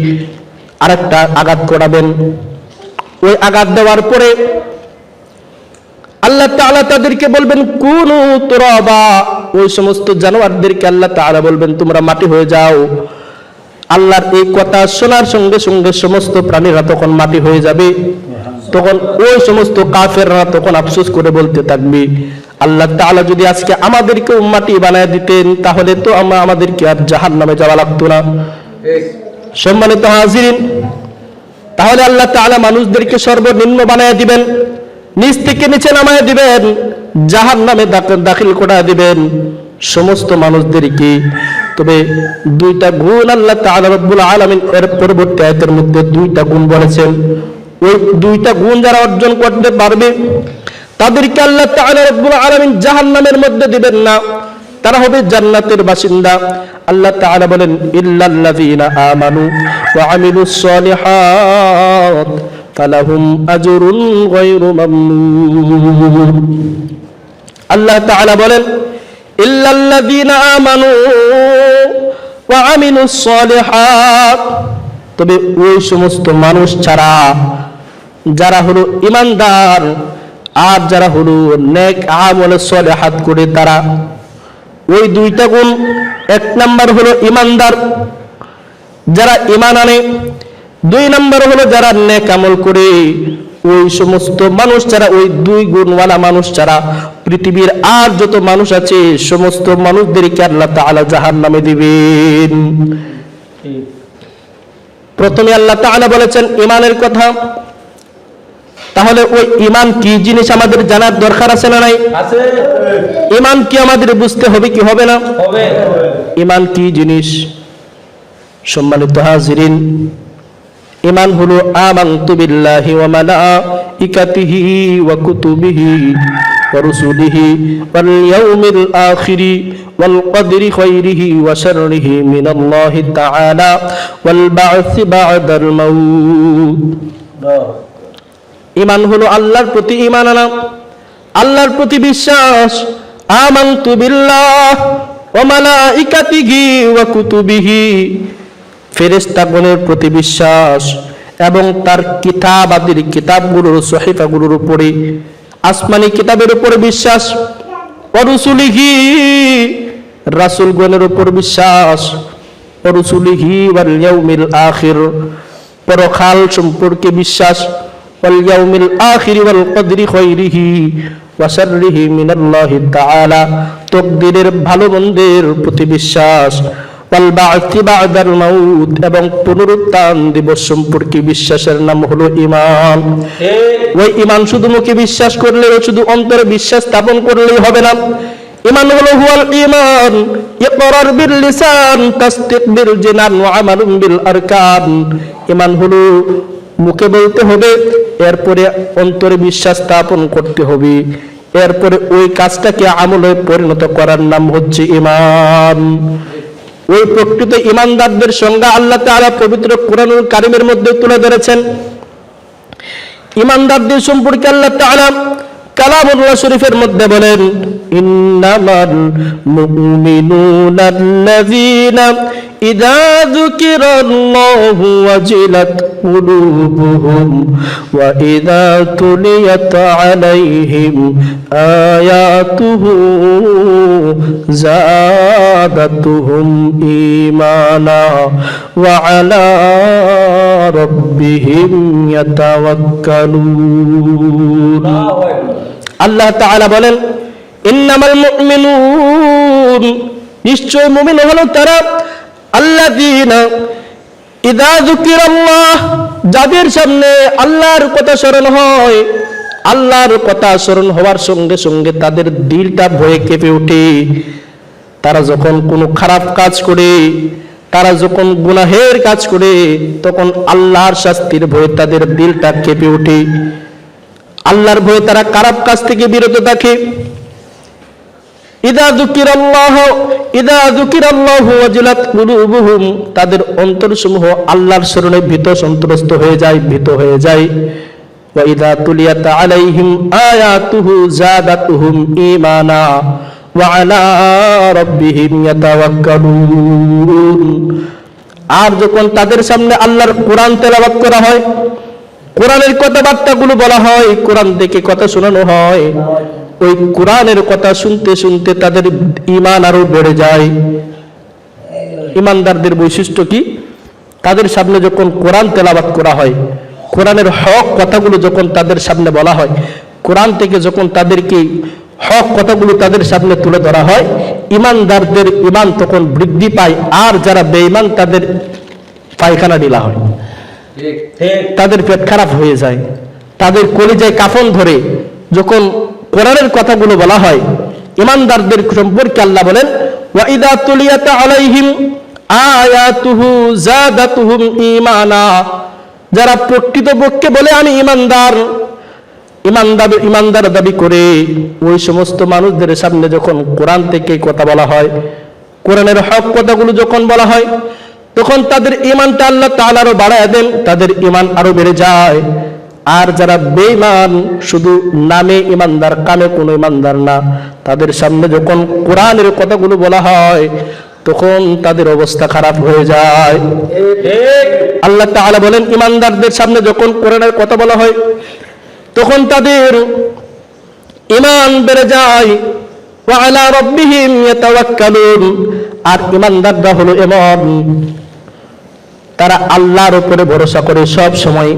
আরেকটা আঘাত করাবেন। ওই আঘাত দেওয়ার পরে আল্লাহ তাআলা তাদেরকে বলবেন কুনু তুরাবা। ওই সমস্ত জানোয়ারদেরকে আল্লাহ তাআলা বলবেন তোমরা মাটি হয়ে যাও। আল্লাহর এই কথা শোনার সঙ্গে সঙ্গে সমস্ত প্রাণীরা তখন মাটি হয়ে যাবে। তখন ওই সমস্ত কাফেররা তখন আফসোস করে বলতে থাকবে, আল্লাহ তাআলা যদি আজকে আমাদেরকে মাটি বানায় দিতেন তাহলে তো আমাদেরকে আর জাহান্নামে যাওয়া লাগতো না। সম্মানিত হাজিরিন, তাহলে আল্লাহ তাআলা মানুষদেরকে সর্বনিম্ন বানায় দিবেন, নিচ থেকে নিচে নামায় দিবেন, জাহান্নামে দাখিল করায় দিবেন সমস্ত মানুষদেরকে। তবে দুইটা গুণ আল্লাহ তাআলা রব্বুল আলামিন এর পরবর্তী আয়াতের মধ্যে দুইটা গুণ বলেছেন। ওই দুইটা গুণ যারা অর্জন করতে পারবে তাদেরকে আল্লাহ তাআলা রব্বুল আলামিন জাহান্নামের মধ্যে দিবেন না, তারা হবে জান্নাতের বাসিন্দা। আল্লাহ তাআলা বলেন ইল্লাল্লাযীনা আমানু ওয়া আমিলুস সলিহাত ফালাহুম আজরুন গায়রু মামনুন। আল্লাহ তাআলা বলেন ইল্লাল্লাযীনা আমানু ওয়া আমিলুস সলিহাত, তবে ওই সমস্ত মানুষ ছাড়া যারা হলো ঈমানদার আর যারা হলো নেক আমল সলিহাত করে, তারা ওই দুইটা গুণ। এক নাম্বার হলো ঈমানদার, যারা ঈমান আনে। দুই নাম্বার হলো যারা নেক আমল করে। ওই সমস্ত মানুষ ছাড়া, ওই দুই গুণওয়ালা মানুষ ছাড়া পৃথিবীর আর যত মানুষ আছে সমস্ত মানুষদেরকে আল্লাহ তাআলা জাহান্নামে দিবেন। প্রথমে আল্লাহ তাআলা বলেছেন ঈমানের কথা। তাহলে ওই ঈমান কি জিনিস আমাদের জানার দরকার আছে না নাই? আছে। ঈমান কি আমাদের বুঝতে হবে কি হবে না? হবে। ঈমান কি জিনিস? সম্মানিত হাজিরিন, ঈমান হলো আমানতু বিল্লাহি ওয়া মালাইকাতিহি ওয়া কুতুবিহি ওয়া রুসুলিহি ওয়াল ইয়াউমিল আখিরি ওয়াল কদরি খায়রিহি ওয়া শাররিহি মিনাল্লাহি তাআলা ওয়াল বা'সি বা'দাল মাউত। ঈমান হলো আল্লাহর প্রতি ঈমান আনা, আল্লাহর প্রতি বিশ্বাস। আমানতু বিল্লাহ ওয়া মালাইকাতিহি ওয়া কুতুবিহি, ফেরেশতাগণের প্রতি বিশ্বাস এবং তার কিতাব আদির কিতাবগুলোর সহিফাগুলোর উপরে, আসমানি কিতাবের উপর বিশ্বাস। ওয়া রুসুলিহি, রাসূলগণের উপর বিশ্বাস। ওয়া রুসুলিহি ওয়াল ইয়াউমিল আখির, পরকাল সম্পর্কে বিশ্বাস। ওয়াল ইয়াউমিল আখির ওয়াল কদরি খায়রিহি ওয়া শাররিহি মিনাল্লাহি তাআলা, তাকদীরের ভালো মন্দের প্রতি বিশ্বাস। ওয়াল বা'সি বা'দাল মাউত, এবং পুনরুত্থান দিবস সম্পর্কে বিশ্বাসের নাম হলো ঈমান। ওই ঈমান শুধু মুখে বিশ্বাস করলে, শুধু অন্তরে বিশ্বাস স্থাপন করলেই হবে না। ঈমান হলো হুয়াল ঈমান ইকরার বিল লিসান তাসদীক বিল জিনান ওয়া আমালুন বিল আরকান। ঈমান হলো মুখে বলতে হবে, এরপরে অন্তরে বিশ্বাস স্থাপন করতে হবে, এরপরে ওই কাজটাকে আমলে পরিণত করার নাম হচ্ছে ঈমান। ওই প্রকৃত ঈমানদারদের সংজ্ঞা আল্লাহ তাআলা পবিত্র কুরআনুল কারীমের মধ্যে তুলে ধরেছেন। ঈমানদারদের সম্পর্কে আল্লাহ তাআলা কালামুল্লাহ শরীফের মধ্যে বলেন, ইন্নামাল মুমিনুনা আল্লাযীনা ইযা যুকিরাল্লাহু ওয়াজিলাত কুলুবুহুম ওয়া ইযা তুলিয়াত আলাইহিম আয়াতুহু যাদাতুহুম ঈমানা ওয়া আলা রাব্বিহিম ইয়াতাওয়াক্কালুন। আল্লাহ তাআলা বলেন, ইন্নামাল মুমিনুন, নিশ্চয় মুমিন হলো তারা, আল্লাযীনা ইযা যুকিরাল্লাহ, যাদের সামনে আল্লাহর কথা স্মরণ হয়, আল্লাহর কথা স্মরণ হওয়ার সঙ্গে সঙ্গে তাদের দিলটা ভয়ে কেঁপে ওঠে। তারা যখন কোনো খারাপ কাজ করে, তারা যখন গুনাহের কাজ করে, তখন আল্লাহর শাস্তির ভয়ে তাদের দিলটা কেঁপে ওঠে। আল্লাহর ভয়ে তারা খারাপ কাজ থেকে বিরত থাকে। ইযা যুকিরাল্লাহু ওয়াজিলাত কুলুবুহুম, তাদের অন্তরসমূহ আল্লাহর স্মরণে ভীত সন্ত্রস্ত হয়ে যায়, ভীত হয়ে যায়। ওয়া ইযা তুলিয়াত আলাইহিম আয়াতুহু যাদাতুহুম ঈমানা ওয়া আলা রাব্বিহিম ইয়াতাওয়াক্কালুন। আর যখন তাদের সামনে আল্লাহর কোরআন তেলাওয়াত করা হয়, কোরআনের কথাবার্তাগুলো বলা হয়, কোরআন থেকে কথা শোনানো হয়, ওই কোরআনের কথা শুনতে শুনতে তাদের ঈমান আরো বেড়ে যায়। ঈমানদারদের বৈশিষ্ট্য কি? তাদের সামনে যখন কোরআন তেলাওয়াত করা হয়, কোরআনের হক কথাগুলো যখন তাদের সামনে বলা হয়, কোরআন থেকে যখন তাদেরকে হক কথাগুলো তাদের সামনে তুলে ধরা হয়, ঈমানদারদের ঈমান তখন বৃদ্ধি পায়। আর যারা বেঈমান তাদের পায়খানা ঢিলা হয়, তাদের পেট খারাপ হয়ে যায়, তাদের কলিজায় কাফন ধরে। যখন কোরআনের কথাগুলো বলা হয়, ঈমানদারদের সম্পর্কে আল্লাহ বলেন, ওয়া ইযা তুলিয়াত আলাইহিম আয়াতুহু যাদাতুহুম ঈমানা, যারা প্রকৃতপক্ষে বলে আমি ঈমানদার, ঈমানদার দাবি করে, ওই সমস্ত মানুষদের সামনে যখন কোরআন থেকে কথা বলা হয়, কোরআনের হক কথাগুলো যখন বলা হয়, তখন তাদের ঈমানটা আল্লাহ তাআলা আরো বাড়ায় দেন, তাদের ঈমান আরো বেড়ে যায়। আর যারা বেঈমান, শুধু নামে ঈমানদার, কামে কোনো ঈমানদার না, তাদের সামনে যখন কোরআনের কথাগুলো বলা হয়, তখন তাদের অবস্থা খারাপ হয়ে যায়। আল্লাহ তাআলা বলেন, ঈমানদারদের সামনে যখন কোরআনের কথা বলা হয়, তখন তাদের ঈমান বেড়ে যায়। ওয়া আলা রাব্বিহিম ইয়াতাওয়াক্কালুন, আর ঈমানদাররা হলো এমন, তারা আল্লাহর উপরে ভরসা করে সব সময়।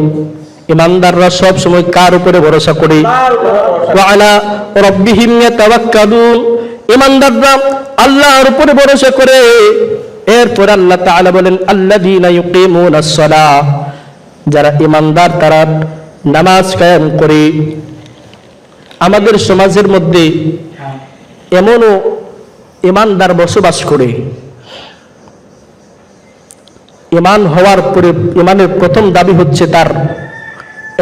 ঈমানদাররা সব সময় কার উপরে ভরসা করে? ওয়া আলা রাব্বিহিম ইয়াতাওয়াক্কালুন, ঈমানদাররা আল্লাহর উপরে ভরসা করে। এরপর আল্লাহ তাআলা বলেন, আল্লাযীনা ইউকিমুনাস সালাহ, যারা ঈমানদার তারা নামাজ কায়েম করে। আমাদের সমাজের মধ্যে এমনও ঈমানদার বসবাস করে, ঈমান হওয়ার পরে ঈমানের প্রথম দাবি হচ্ছে তার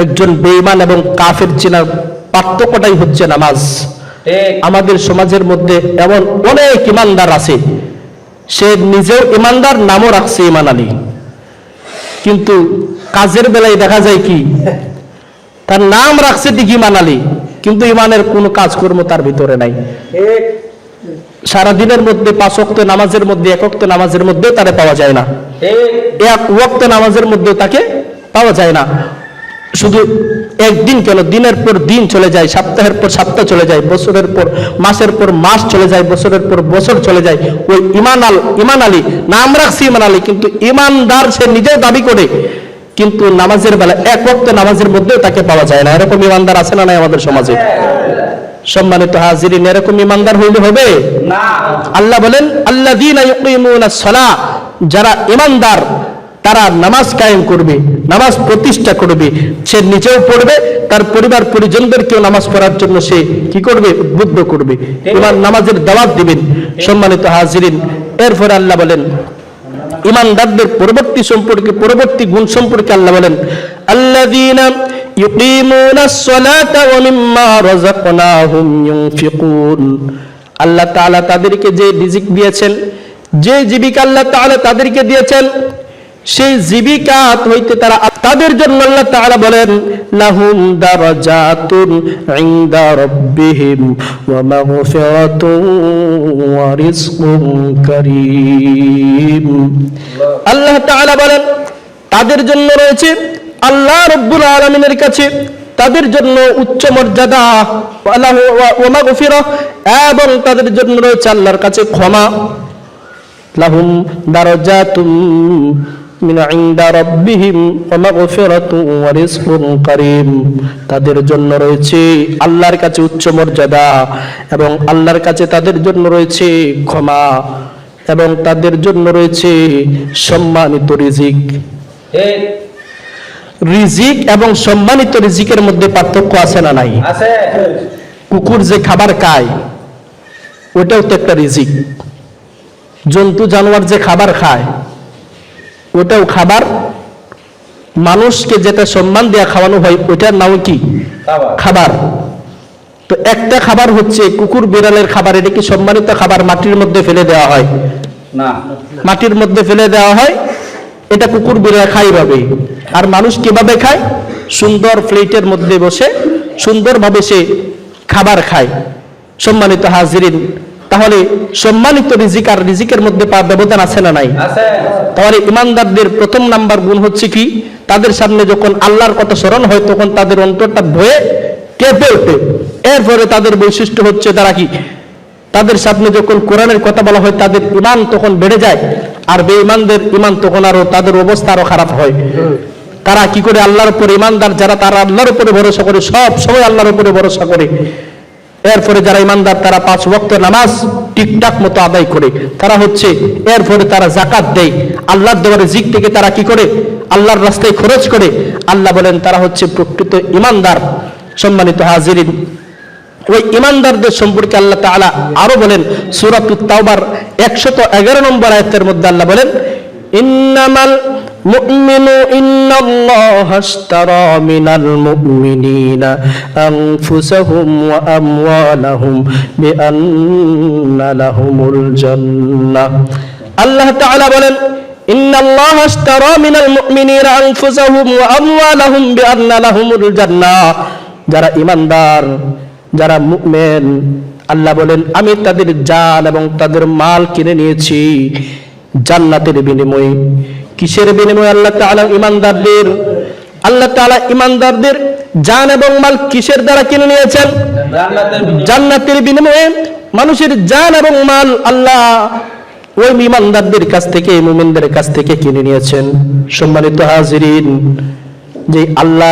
একজন বেঈমান এবং কাফের চেনার পার্থক্যটাই হচ্ছে নামাজ। আমাদের সমাজের মধ্যে এমন অনেক ঈমানদার আছে, সে নিজেও ঈমানদার, নামও রাখছে ঈমান আলী, কিন্তু কাজের বেলায় দেখা যায় কি, তার নাম রাখছে ঠিক ঈমান আলী, কিন্তু ঈমানের কোনো কাজকর্ম তার ভিতরে নাই। সারাদিনের মধ্যে 5 ওয়াক্ত নামাজের মধ্যে 1 ওয়াক্ত নামাজের মধ্যেও তারে পাওয়া যায় না, 1 ওয়াক্ত নামাজের মধ্যেও তাকে পাওয়া যায় না। শুধু একদিন কেন, দিনের পর দিন চলে যায়, সপ্তাহের পর সপ্তাহ চলে যায়, বছরের পর মাসের পর মাস চলে যায়, বছরের পর বছর চলে যায়। ওই ঈমান আলী নাম রাখছে ঈমান আলী, কিন্তু ঈমানদার সে নিজেও দাবি করে, কিন্তু নামাজের বেলা 1 ওয়াক্ত নামাজের মধ্যেও তাকে পাওয়া যায় না। এরকম ঈমানদার আছে না নাই আমাদের সমাজে? সম্মানিত হাজিরিন, এরকম ঈমানদার হইলে হবে না। আল্লাহ বলেন, আল্লাযীনা ইউকিমুনাস সালাহ, যারা ঈমানদার তারা নামাজ কায়েম করবে, নামাজ প্রতিষ্ঠা করবে, সে নিজেও পড়বে, তার পরিবার পরিজনদেরকেও নামাজ পড়ার জন্য সে কি করবে? উদ্বুদ্ধ করবে, ইমান নামাজের দাওয়াত দিবেন। সম্মানিত হাজিরিন, এরপর আল্লাহ বলেন ঈমানদারদের পরবর্তী গুণ সম্পর্কে আল্লাহ বলেন, আল্লাযীনা ইউকিমুনাস সালাতা ওয়া মিম্মা রাযাকনাহুম ইউনফিকুন। আল্লাহ তাআলা তাদেরকে যে রিজিক দিয়েছেন, যে জীবিকা আল্লাহ তাআলা তাদেরকে দিয়েছেন, সেই জীবিকা হইতে তারা তাদের জন্য আল্লাহ তাআলা বলেন লাহুম দারাজাতুন ইনদা রাব্বিহিম ওয়া মাগফিরাতুন ওয়া রিজকুন কারীম। আল্লাহ তাআলা বলেন তাদের জন্য রয়েছে আল্লাহ রাব্বুল আলামিনের কাছে তাদের জন্য উচ্চ মর্যাদা ওয়া মাগফিরাহ, এবং তাদের জন্য রয়েছে আল্লাহর কাছে ক্ষমা। লাহুম দারাজাতুন মিন ইনদা রাব্বিহিম ওয়া মাগফিরাতুন ওয়া রিজকুন কারীম। তাদের জন্য রয়েছে আল্লাহর কাছে উচ্চ মর্যাদা এবং আল্লাহর কাছে তাদের জন্য রয়েছে ক্ষমা এবং তাদের জন্য রয়েছে সম্মানিত রিজিক। রিজিক এবং সম্মানিত রিজিকের মধ্যে পার্থক্য আছে না নাই? আছে। কুকুর যে খাবার খায় ওটাও তো একটা রিজিক। জন্তু জানোয়ার যে খাবার খায় ওটাও খাবার। মানুষকে যেটা সম্মান দেয়া খাওয়ানো হয় ওটার নাম কি? খাবার। তো একটা খাবার হচ্ছে কুকুর বিড়ালের খাবার, এটা কি সম্মানিত খাবার? মাটির মধ্যে ফেলে দেওয়া হয় না, মাটির মধ্যে ফেলে দেওয়া হয়, এটা কুকুর বিড়াল খাই ভাবে। আর মানুষ কিভাবে খায়? সুন্দর প্লেটের মধ্যে বসে সুন্দরভাবে সে খাবার খায়। সম্মানিত হাজিরিন, তাহলে সম্মানিত রিজিক আর রিজিকের মধ্যে ব্যবধান আছে না নাই? তাহলে ইমানদারদের প্রথম নাম্বার গুণ হচ্ছে কি? তাদের সামনে যখন আল্লাহর কথা স্মরণ হয় তখন তাদের অন্তরটা ভয়ে কেঁপে ওঠে। এরপরে তাদের বৈশিষ্ট্য হচ্ছে তারা কি? তাদের সামনে যখন কোরআনের কথা বলা হয় তাদের ঈমান তখন বেড়ে যায়, আর বেঈমানদের ঈমান তখন আরো তাদের অবস্থা আরো খারাপ হয়। তারা কি করে? আল্লাহর উপর ঈমানদার যারা তারা আল্লাহর উপরে ভরসা করে, সব সময় আল্লাহর উপরে ভরসা করে। এরপরে যারা ঈমানদার তারা 5 ওয়াক্ত নামাজ ঠিকঠাক মতো আদায় করে, তারা হচ্ছে এরপরে তারা যাকাত দেয়, আল্লাহর দেওয়া রিজিক থেকে তারা কি করে? আল্লাহর রাস্তায় খরচ করে। আল্লাহ বলেন তারা হচ্ছে প্রকৃত ঈমানদার। সম্মানিত হাজিরিন, ওই ঈমানদারদের সম্পর্কে আল্লাহ তাআলা আরো বলেন সূরাতুত তাওবার 111 নম্বর আয়াতের মধ্যে আল্লাহ বলেন ইন্নামাল মুমিনু ইন্নাল্লাহা আশতারা মিনাল মুমিনিনা আনফুসাহুম ওয়া আমওয়ালাহুম বিআন্না লাহুমুল জান্নাহ। আল্লাহ তাআলা বলেন ইন্নাল্লাহা আশতারা মিনাল মুমিনিনা আনফুসাহুম ওয়া আমওয়ালাহুম বিআন্না লাহুমুল জান্নাহ। যারা ঈমানদার, যারা মুমিন, আল্লাহ বলেন আমি তাদের জান এবং তাদের মাল কিনে নিয়েছি জান্নাতের বিনিময়ে। কিসের বিনিময়ে? আল্লাহ তাআলা ঈমানদারদের জান এবং মাল কিসের দ্বারা কিনে নিয়েছেন? জান্নাতের বিনিময়ে। মানুষের জান এবং মাল আল্লাহ ওই ঈমানদারদের কাছ থেকে, মুমিনদের কাছ থেকে কিনে নিয়েছেন। সম্মানিত হাজিরিন, যে আল্লাহ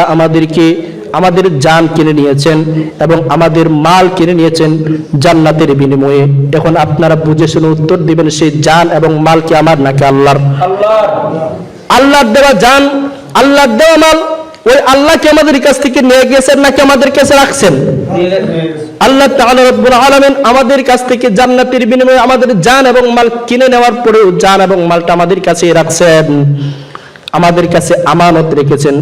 আমাদের জান কিনে নিয়েছেন এবং আমাদের মাল কিনে নিয়েছেন জান্নাতের বিনিময়ে। এখন আপনারা বুঝে শুনে উত্তর দিবেন, সেই জান এবং মাল কি আমার নাকি আল্লাহর? আল্লাহর দেওয়া জান, আল্লাহর দেওয়া মাল ওই আল্লাহ কি আমাদের কাছ থেকে নিয়ে গেছেন নাকি আমাদের কাছে রাখছেন? আল্লাহ তাআলা রব্বুল আলামিন আমাদের কাছ থেকে জান্নাতের বিনিময়ে আমাদের জান এবং মাল কিনে নেওয়ার পরেও জান এবং মালটা আমাদের কাছে রাখছেন, আমাদের কাছে আমানত রেখেছেন।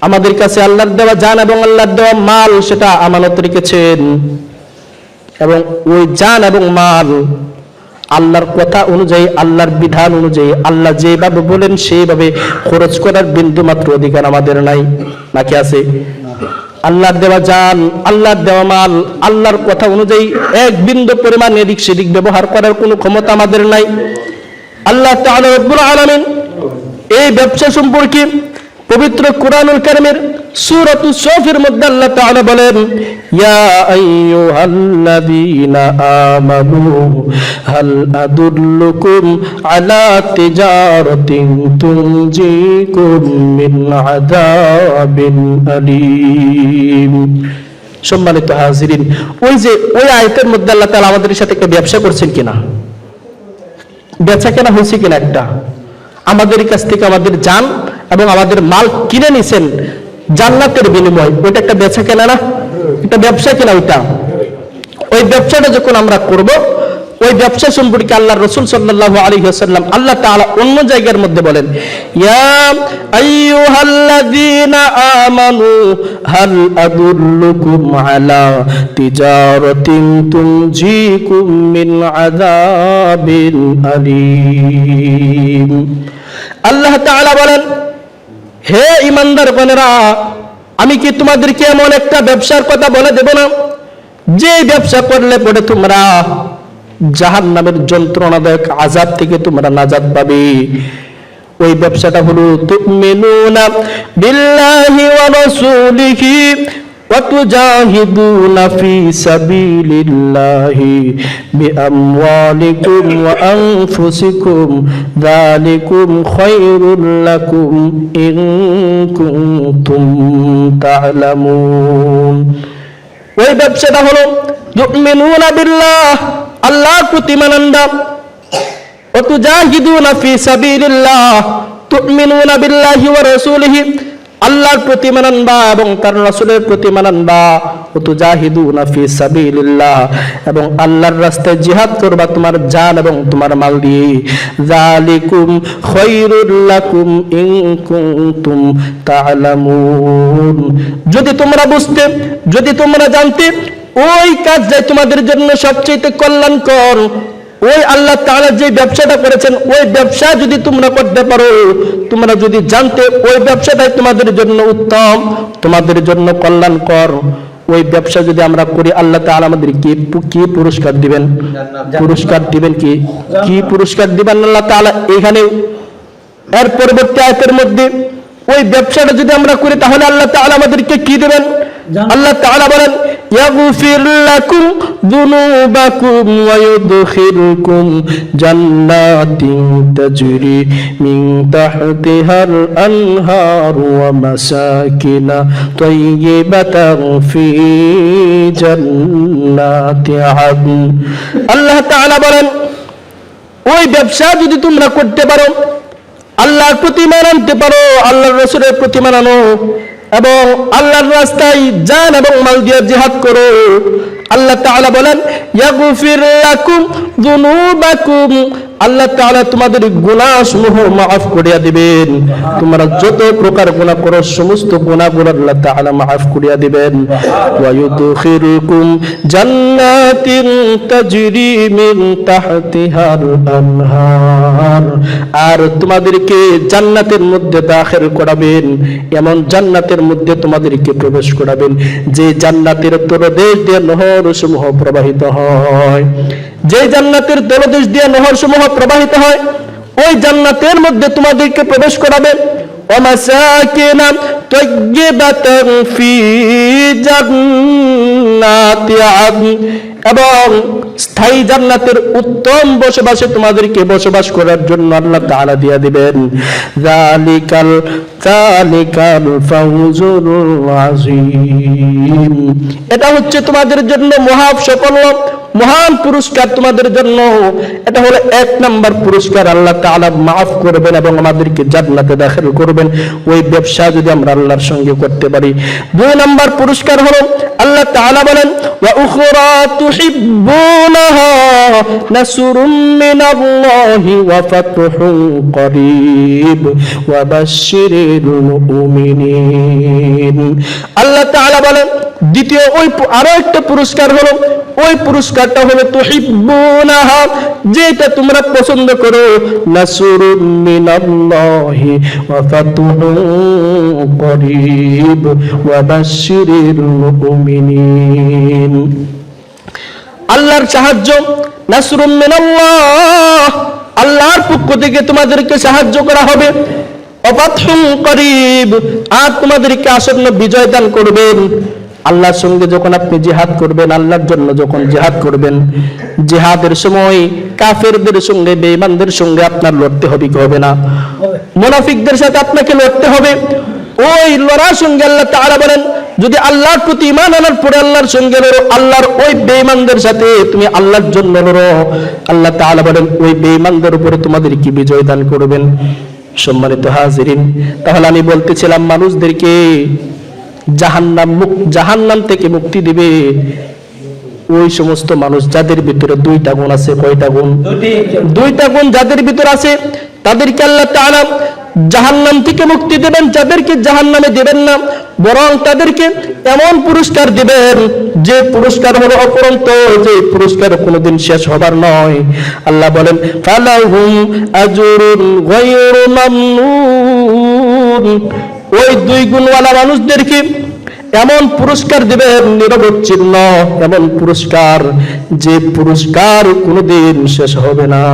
আমাদের কাছে আল্লাহর দেওয়া জান এবং আল্লাহর দেওয়া মাল সেটা আমানত রেখেছেন, এবং ওই জান এবং মাল আল্লাহর কথা অনুযায়ী, আল্লাহর বিধান অনুযায়ী, আল্লাহ যেভাবে বলেন সেইভাবে খরচ করার বিন্দু মাত্র অধিকার আমাদের নাই, নাকি আছে? আল্লাহর দেওয়া জান, আল্লাহর দেওয়া মাল আল্লাহর কথা অনুযায়ী এক বিন্দু পরিমাণ এদিক সেদিক ব্যবহার করার কোনো ক্ষমতা আমাদের নাই। আল্লাহ তাআলা রব্বুল আলামিন এই ব্যবসা সম্পর্কে পবিত্র কুরআনুল কারীমের সূরাতুস সাফের মধ্যে আল্লাহ তাআলা বলেন ইয়া আইয়ুহাল্লাযীনা আমানু হাল আদুল্লুকুম আলা তিজারাতিন তুনজিকুম মিন আযাবিন আলীম। সম্মানিত হাজিরিন, ওই আয়াতের মধ্যে আল্লাহ তাআলা আমাদের সাথে একটা ব্যবসা করছেন কিনা, বেচা কেনা হয়েছে কিনা, একটা আমাদের কাছ থেকে আমাদের জান এবং আমাদের মাল কিনে নিছেন জান্নাতের বিনিময়, ওইটা একটা বেচা কেনা না? এটা ব্যবসা কিনা? ওই ব্যবসাটা যখন আমরা করব, ওই ব্যবসা সম্পর্কে আল্লাহর রাসূল সাল্লাল্লাহু আলাইহি ওয়াসাল্লাম আল্লাহ তাআলা অন্য জায়গার মধ্যে বলেন ইয়া আইয়ুহাল্লাযীনা আমানু হাল আদুল্লুকুম আলা তিজারাতিন তুনজিকুম মিন আযাবিন আলীম। আল্লাহ তাআলা বলেন, হে ঈমানদার গণেরা, আমি কি তোমাদেরকে এমন একটা ব্যবসার কথা বলে দেব না, যে ব্যবসা করলে পরে তোমরা জাহান্নামের যন্ত্রণাদায়ক আযাব থেকে তোমরা নাজাত পাবে। ওই ব্যবসাটা হলো তুমিনুনা বিল্লাহি ওয়া রাসূলিহি ওয়া তুজাহিদুনা ফি সাবিলিল্লাহি বিআমওয়ালিকুম ওয়া আনফুসিকুম যালিকুম খায়রুল লাকুম ইন কুনতুম তা'লামুন। ওই ব্যবসাটা হলো তুমিনুনা বিল্লাহ, আল্লাহর প্রতি ঈমান আনবা, ওয়া তুজাহিদুনা ফি সাবিলিল্লাহ, তুমিনুনা বিল্লাহি ওয়া রাসূলিহি, আল্লাহর প্রতি ঈমান আনবা এবং তার রাসূলের প্রতি ঈমান আনবা, ওয়া তুজাহিদুনা ফি সাবিলিল্লাহ, এবং আল্লাহর রাস্তায় জিহাদ করবা তোমার জান এবং তোমার মাল দিয়ে। যালিকুম খায়রুল লাকুম ইন কুনতুম তা'লামুন। যদি তোমরা বুঝতে, যদি তোমরা জানতে, ওই কাজটাই তোমাদের জন্য সবচেয়ে কল্যাণকর। ওই আল্লাহ তাআলা যে ব্যবসাটা করেছেন, ওই ব্যবসা যদি তোমরা করতে পারো, তোমরা যদি জানতে ওই ব্যবসাটাই তোমাদের জন্য উত্তম, তোমাদের জন্য কল্যাণকর, ওই ব্যবসা যদি আমরা করি, আল্লাহ তাআলা আমাদেরকে কি পুরস্কার দিবেন? পুরস্কার দিবেন কি? কি পুরস্কার দিবেন আল্লাহ তাআলা এখানে এর পরবর্তী আয়াতের মধ্যে? ওই ব্যবসাটা যদি আমরা করি তাহলে আল্লাহ তাআলা আমাদেরকে কি দিবেন? আল্লাহ তাআলা বলেন, ইয়াগফির লাকুম যুনুবাকুম ওয়া ইউদখিলকুম জান্নাতিন তাজরি মিন তাহতিহাল আনহার ওয়া মাসাকিনা তাইয়্যিবাতান ফি জান্নাতি আদন। আল্লাহ তাআলা বলেন, ওই ব্যবসা যদি তোমরা করতে পারো, আল্লাহর প্রতি ঈমান আনতে পারো, আল্লাহর রাসূলের প্রতি ঈমান আনো এবং আল্লাহর রাস্তায় জান এবং মাল দিয়ে জিহাদ করো, আল্লাহ তাআলা বলেন, ইয়াগফির লাকুম যুনুবাকুম, আল্লাহ তাআলা তোমাদের গুনাহসমূহ মাফ করিয়া দিবেন। তোমরা যত প্রকার গুনাহ করো, সমস্ত গুনাহগুলো আল্লাহ তাআলা মাফ করিয়া দিবেন। ওয়া ইউদখিলকুম জান্নাতিন তাজরি মিন তাহতিহাল আনহার, আর তোমাদেরকে জান্নাতের মধ্যে দাখিল করাবেন, এমন জান্নাতের মধ্যে তোমাদেরকে প্রবেশ করাবেন যে জান্নাতের তলদেশ দিয়ে নহরসমূহ প্রবাহিত হয়। যে জান্নাতের তলদেশ দিয়ে নহরসমূহ প্রবাহিত হয়, ওই জান্নাতের মধ্যে তোমাদেরকে প্রবেশ করাবেন। ওয়া মাসাকিনা তাইয়্যিবাতান ফি জান্নাতি আদন, এবং স্থায়ী জান্নাতের উত্তম বসবাসে তোমাদেরকে বসবাস করার জন্য আল্লাহ তাআলা দিয়ে দিবেন। যালিকাল ফাউজুল আযীম, এটা হচ্ছে তোমাদের জন্য মহা সাফল্য, মহান পুরস্কার তোমাদের জন্য। এটা হলো 1 নাম্বার পুরস্কার, আল্লাহ তাআলা মাফ করবেন এবং আমাদেরকে জান্নাতে দাখিল করবেন ওই ব্যবসা যদি আমরা আল্লাহর সঙ্গে করতে পারি। 2 নাম্বার পুরস্কার হলো আল্লাহ তাআলা বলেন, ওয়া উখরা তুহিব্বুনাহা নাসরুম মিনাল্লাহি ওয়া ফাতহুন করিব ওয়া বাশশিরিল মুমিনিন। আল্লাহ তাআলা বলেন, দ্বিতীয় ওই আরো একটা পুরস্কার হলো, ওই পুরস্কারটা হলো তুহিব্বুনাহা, যেটা তোমরা পছন্দ করো, নাসরুম মিনাল্লাহি ওয়া ফাতহুন করিব ওয়া বাশশিরিল মুমিনিন। আল্লাহর সাহায্য, নাসরুম মিনাল্লাহ, আল্লাহর পক্ষ থেকে তোমাদেরকে সাহায্য করা হবে, ওয়া ফাতহুন করিব, আর তোমাদেরকে আসন্ন বিজয় দান করবেন। আল্লাহর সঙ্গে যখন আপনি জিহাদ করবেন, আল্লাহর জন্য যখন জিহাদ করবেন, জিহাদের সময় কাফেরদের সঙ্গে, বেঈমানদের সঙ্গে আপনার লড়তে হবে কি হবে না? মুনাফিকদের সাথে আপনাকে লড়তে হবে। ওই লড়ার সঙ্গে আল্লাহ তাআলা বলেন, যদি আল্লাহর প্রতি ঈমান আনার পরে আল্লাহর সঙ্গে লড়ো, আল্লাহর ওই বেঈমানদের সাথে তুমি আল্লাহর জন্য লড়ো, আল্লাহ তাআলা বলেন ওই বেঈমানদের উপরে তোমাদের কি বিজয় দান করবেন। সম্মানিত হাজিরিন, তাহলে আমি বলতেছিলাম মানুষদেরকে জাহান্নাম থেকে মুক্তি দিবে ওই সমস্ত মানুষ যাদের ভিতরে 2টা গুণ আছে। কয়টা গুণ? 2টা গুণ যাদের ভিতরে আছে, তাদেরকে আল্লাহ তাআলা জাহান্নাম থেকে মুক্তি দেবেন। যাদেরকে জাহান্নামে দেবেন না, বরং তাদেরকে এমন পুরস্কার দিবেন যে পুরস্কার হলো অপরন্ত, যে পুরস্কার কোনোদিন শেষ হবার নয়। আল্লাহ বলেন ফালাহুম আজরুন গায়রু মামনুন, ওই 2 গুণওয়ালা মানুষদেরকে এমন পুরস্কার দিবেন নিরবচ্ছিন্ন, এমন পুরস্কার যে পুরস্কার কোনোদিন শেষ হবে না।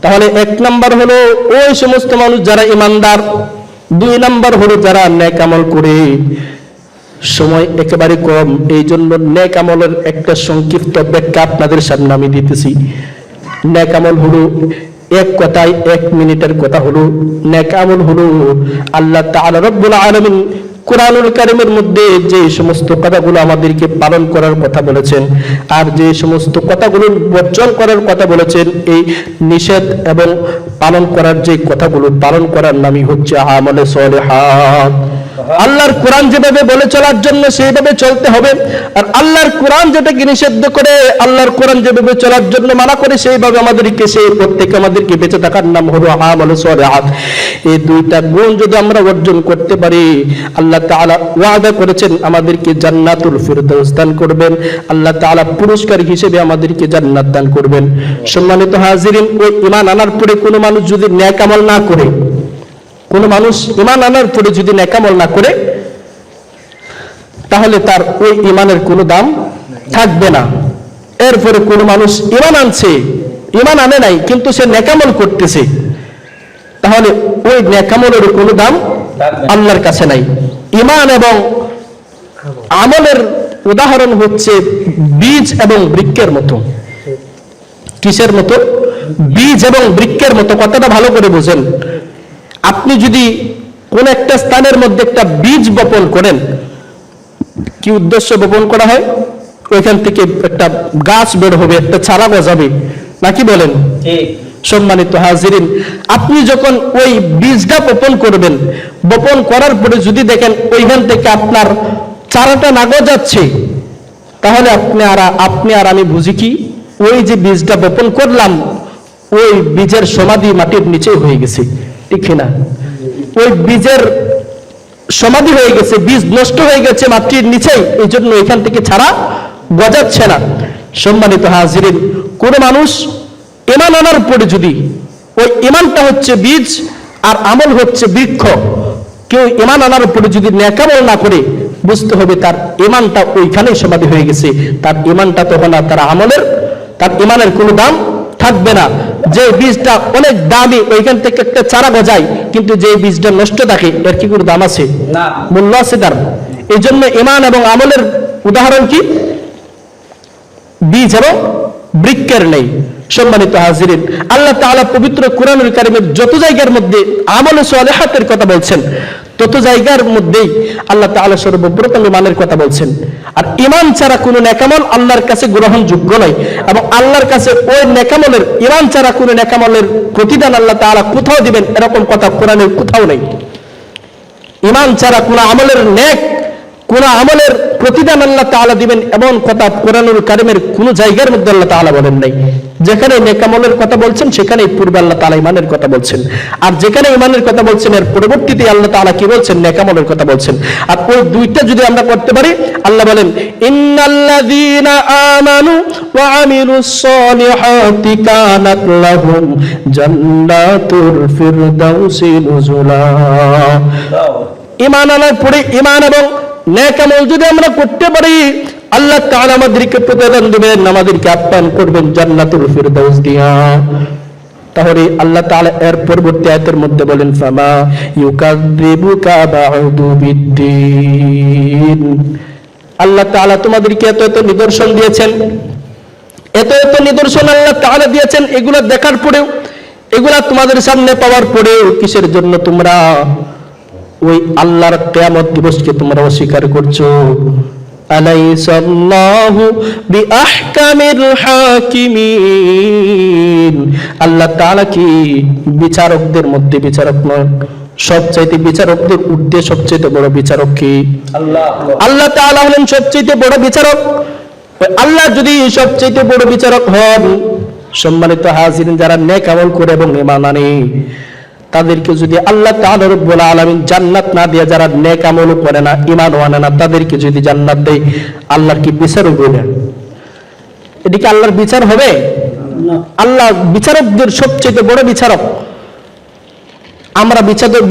তাহলে 1 নাম্বার হলো ওই সমস্ত মানুষ যারা ইমানদার, 2 নাম্বার হলো যারা নেক আমল করে। সময় একেবারে কম, এই জন্য নেক আমলের একটা সংক্ষিপ্ত ব্যাখ্যা আপনাদের সামনে আমি দিতেছি। নেক আমল হলো, এক কথায় 1 মিনিটের কথা হলো, নেক আমল হলো আল্লাহ তাআলা রব্বুল আলামিন কুরআনুল কারীমের মধ্যে যে সমস্ত কথাগুলো আমাদেরকে পালন করার কথা বলেছেন, আর যে সমস্ত কথাগুলো বর্জন করার কথা বলেছেন, এই নিষেধ এবং পালন করার যে কথাগুলো পালন করার নামই হচ্ছে আমলে সালিহাত। আল্লাহর কোরআন যেভাবে বলে চলার জন্য সেইভাবে চলতে হবে, আর আল্লাহর কোরআন যেটাকে নিষিদ্ধ করে, আল্লাহর কোরআন যেভাবে চলার জন্য মানা করে সেইভাবে আমাদেরকে, সেই প্রত্যেক আমাদেরকে বেঁচে থাকার নাম হলো আমলে সালিহাত। এই 2টা গুণ যদি আমরা অর্জন করতে পারি, আল্লাহ তাআলা ওয়াদা করেছেন আমাদেরকে জান্নাতুল ফিরদাউস দান করবেন, আল্লাহ তাআলা পুরস্কার হিসেবে আমাদেরকে জান্নাত দান করবেন। সম্মানিত হাজিরিন, ওই ঈমান আনার পরে কোনো মানুষ যদি নেক আমল না করে, কোনো মানুষ ঈমান আনার পরে যদি নেক আমল না করে, তাহলে তার ওই ঈমানের কোনো দাম থাকবে না। এরপরে কোনো মানুষ ঈমান আনছে, ঈমান আনে নাই কিন্তু সে নেক আমল করতেছে, তাহলে ওই নেক আমলের কোনো দাম আল্লাহর কাছে নাই। ঈমান এবং আমলের উদাহরণ হচ্ছে বীজ এবং বৃক্ষের মতো। কিসের মতো? বীজ এবং বৃক্ষের মতো। কথাটা ভালো করে বুঝেন। আপনি যদি কোন একটা স্থানের মধ্যে একটা বীজ বপন করেন, কি উদ্দেশ্য বপন করা হয়? ওইখান থেকে একটা গাছ বের হবে, একটা চারা গজাবে, নাকি বলেন? সম্মানিত হাজিরিন, আপনি যখন ওই বীজটা বপন করবেন, বপন করার পরে যদি দেখেন ওইখান থেকে আপনার চারাটা না গজাচ্ছে, তাহলে আপনি আর আমি বুঝি কি ওই যে বীজটা বপন করলাম, ওই বীজের সমাধি মাটির নিচে হয়ে গেছে, ঠিক না? ওই বীজের সমাধি হয়ে গেছে, বীজ নষ্ট হয়ে গেছে মাটির নিচেই, এই জন্য এখান থেকে ছাড়া গজাচ্ছে না। সম্মানিত হাজিরিন, কোন মানুষ ঈমান আনার পরে যদি ওই ঈমানটা হচ্ছে বীজ আর আমল হচ্ছে বৃক্ষ, কেউ ঈমান আনার পরে যদি নেক আমল না করে, বুঝতে হবে তার ঈমানটা ওইখানেই সমাধি হয়ে গেছে, তার ঈমানটা তখন আর তার ঈমানের কোনো দাম থাকবে না। যে বীজটা অনেক দামি, ওইখান থেকে একটা চারা গজায়, কিন্তু যে বীজটা নষ্ট থাকে, এর কি কোনো দাম আছে? না, মূল্য আছে তার। এই জন্য ঈমান এবং আমলের উদাহরণ কি? বীজ এবং বৃক্ষের নেই। সম্মানিত হাজিরিন, আল্লাহ তাআলা পবিত্র কুরআনুল কারীমের যত জায়গার মধ্যে আমলে সালিহাতের কথা বলছেন, তত জায়গার মধ্যেই আল্লাহ তাআলা সর্বপ্রথম ঈমানের কথা বলছেন। আর ঈমান ছাড়া কোনো নেক আমল আল্লাহর কাছে গ্রহণযোগ্য নয়, এবং আল্লাহর কাছে ওই নেক আমলের, ঈমান ছাড়া কোনো নেক আমলের প্রতিদান আল্লাহ তাআলা কোথাও দিবেন, এরকম কথা কোরআনের কোথাও নেই। ঈমান ছাড়া কোনো আমলের প্রতিদান আল্লাহ তাআলা দিবেন এমন কথা কুরআনুল কারীমের কোন জায়গার মধ্যে আল্লাহ তাআলা বলেন নাই। যেখানে নেক আমলের কথা বলছেন, সেখানে পূর্বে আল্লাহ তাআলা ঈমানের কথা বলছেন, আর যেখানে ঈমানের কথা বলছেন, এর পরবর্তীতে আল্লাহ তাআলা কি বলছেন? নেক আমলের কথা বলছেন। আর ওই 2টা যদি আমরা করতে পারি, আল্লাহ বলেন ইন্নাল্লাযীনা আমানু ওয়া আমিলুস সালিহাতি কানাত লাহুম জান্নাতুল ফিরদাউসি নুজুলা। ঈমান আনার পরে ঈমান এবং নেক আমল যদি আমরা করতে পারি, আল্লাহ তাআলা আমাদেরকে প্রতিদান দিবেন, আমাদেরকে আপ্যায়ন করবেন জান্নাতুল ফিরদাউস দিয়া। তাহলে আল্লাহ তাআলা এর পরবর্তী আয়াতের মধ্যে বলেন ফামা ইউকাযযিবুকা বা'দু বিদ্দীন। আল্লাহ তাআলা তোমাদেরকে এত নিদর্শন দিয়েছেন, এত নিদর্শন আল্লাহ তাআলা দিয়েছেন, এগুলা দেখার পরেও, এগুলা তোমাদের সামনে পাওয়ার পরেও কিসের জন্য তোমরা ওই আল্লাহর কিয়ামত দিবসকে তোমরা অস্বীকার করছো? আলাইসাল্লাহু বিআহকামিল হাকিমিন। আল্লাহ তাআলা কি বিচারকদের মধ্যে বিচারক নয়? সবচাইতে বিচারকদের ঊর্ধ্বে সবচাইতে বড় বিচারক কি? আল্লাহ তাআলা হলেন সবচাইতে বড় বিচারক। আল্লাহ যদি সবচাইতে বড় বিচারক হন, সম্মানিত হাজিরিন, যারা নেক আমল করে এবং ঈমান আনে, তাদেরকে যদি আল্লাহ তাআলা রব্বুল আলামিন জান্নাত না দিয়ে যারা নেক আমল করে না, ঈমান আনে না, তাদেরকে যদি জান্নাত দেয়, আল্লাহর কি বিচার হবে না? এটা কি আল্লাহর বিচার হবে? আল্লাহ বিচারকদের সবচেয়ে বড় বিচারক। আমরা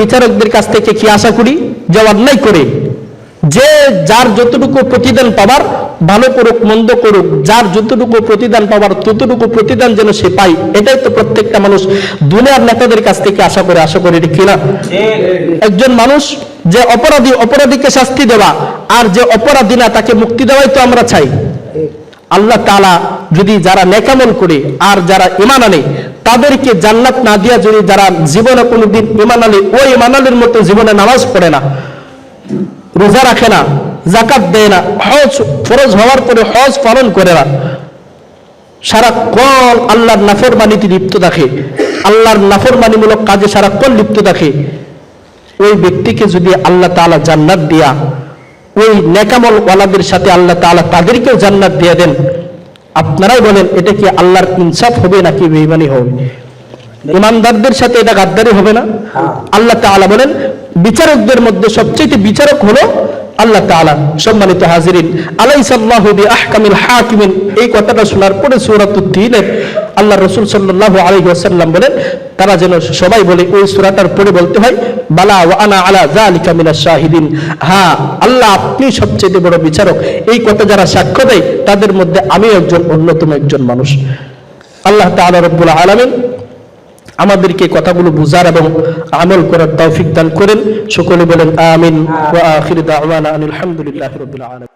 বিচারকদের কাছ থেকে কি আশা করি? যে অন্যায় করে যে যার যতটুকু প্রতিদান পাবার, ভালো করুক মন্দ করুক, যার যতটুকু প্রতিদান পাবার ততটুকু প্রতিদান যেন সে পায়, এটাই তো প্রত্যেকটা মানুষ দুনিয়ার নেতাদের কাছ থেকে আশা করে, এটা কিনা? একজন মানুষ যে অপরাধীকে শাস্তি দেওয়া, আর যে অপরাধী না তাকে মুক্তি দেওয়াই তো আমরা চাই। আল্লাহ তাআলা যদি যারা নেকামল করে আর যারা ঈমান আনে তাদেরকে জান্নাত না দিয়া যদি যারা জীবনে কোনোদিন ঈমান আনে, ওই ঈমান আনের মতো জীবনে নামাজ পড়ে না, রোজা রাখে না, যাকাত দেয় না, হজ ফরজ হওয়ার পরে হজ পালন করে না, সারাক্ষণ আল্লাহর নাফরমানিতে লিপ্ত থাকে, আল্লাহর নাফরমানিমূলক কাজে সারাক্ষণ লিপ্ত থাকে, ওই ব্যক্তিকে যদি আল্লাহ তাআলা জান্নাত দিয়া ওই নেকামল ওয়ালাদের সাথে আল্লাহ তাআলা তাদেরকেও জান্নাত দিয়ে দেন, আপনারাই বলেন এটা কি আল্লাহর ইনসাফ হবে নাকি বেঈমানি হবে? ইমানদারদের সাথে এটা গাদ্দারি হবে না? আল্লাহ তাআলা বলেন বিচারকদের মধ্যে সবচেয়ে বিচারক হলো আল্লাহ তাআলা। সম্মানিত হাজিরিন, আলাইসাল্লাহু বিআহকামিল হাকিমিন, এই কথাটা শোনার পরে সূরাতুত তিনের আল্লাহ রাসূল সাল্লাল্লাহু আলাইহি ওয়াসাল্লাম বলেন, তারা যেন সবাই বলে ওই সূরাটার পরে বলতে হয়, বালা ওয়া আনা আলা যালিকা মিনাশ শাহিদিন, হ্যাঁ আল্লাহ আপনি সবচেয়ে বড় বিচারক, এই কথা যারা সাক্ষ্য দেয় তাদের মধ্যে আমি একজন অন্যতম একজন মানুষ। আল্লাহ তাআলা রব্বুল আলামিন আমাদেরকে কথাগুলো বুঝার এবং আমল করার তৌফিক দান করেন। সকলে বলেন আমিন। ওয়া আখিরু দাওয়ানা আনিল হামদুলিল্লাহি রাব্বিল আলামিন।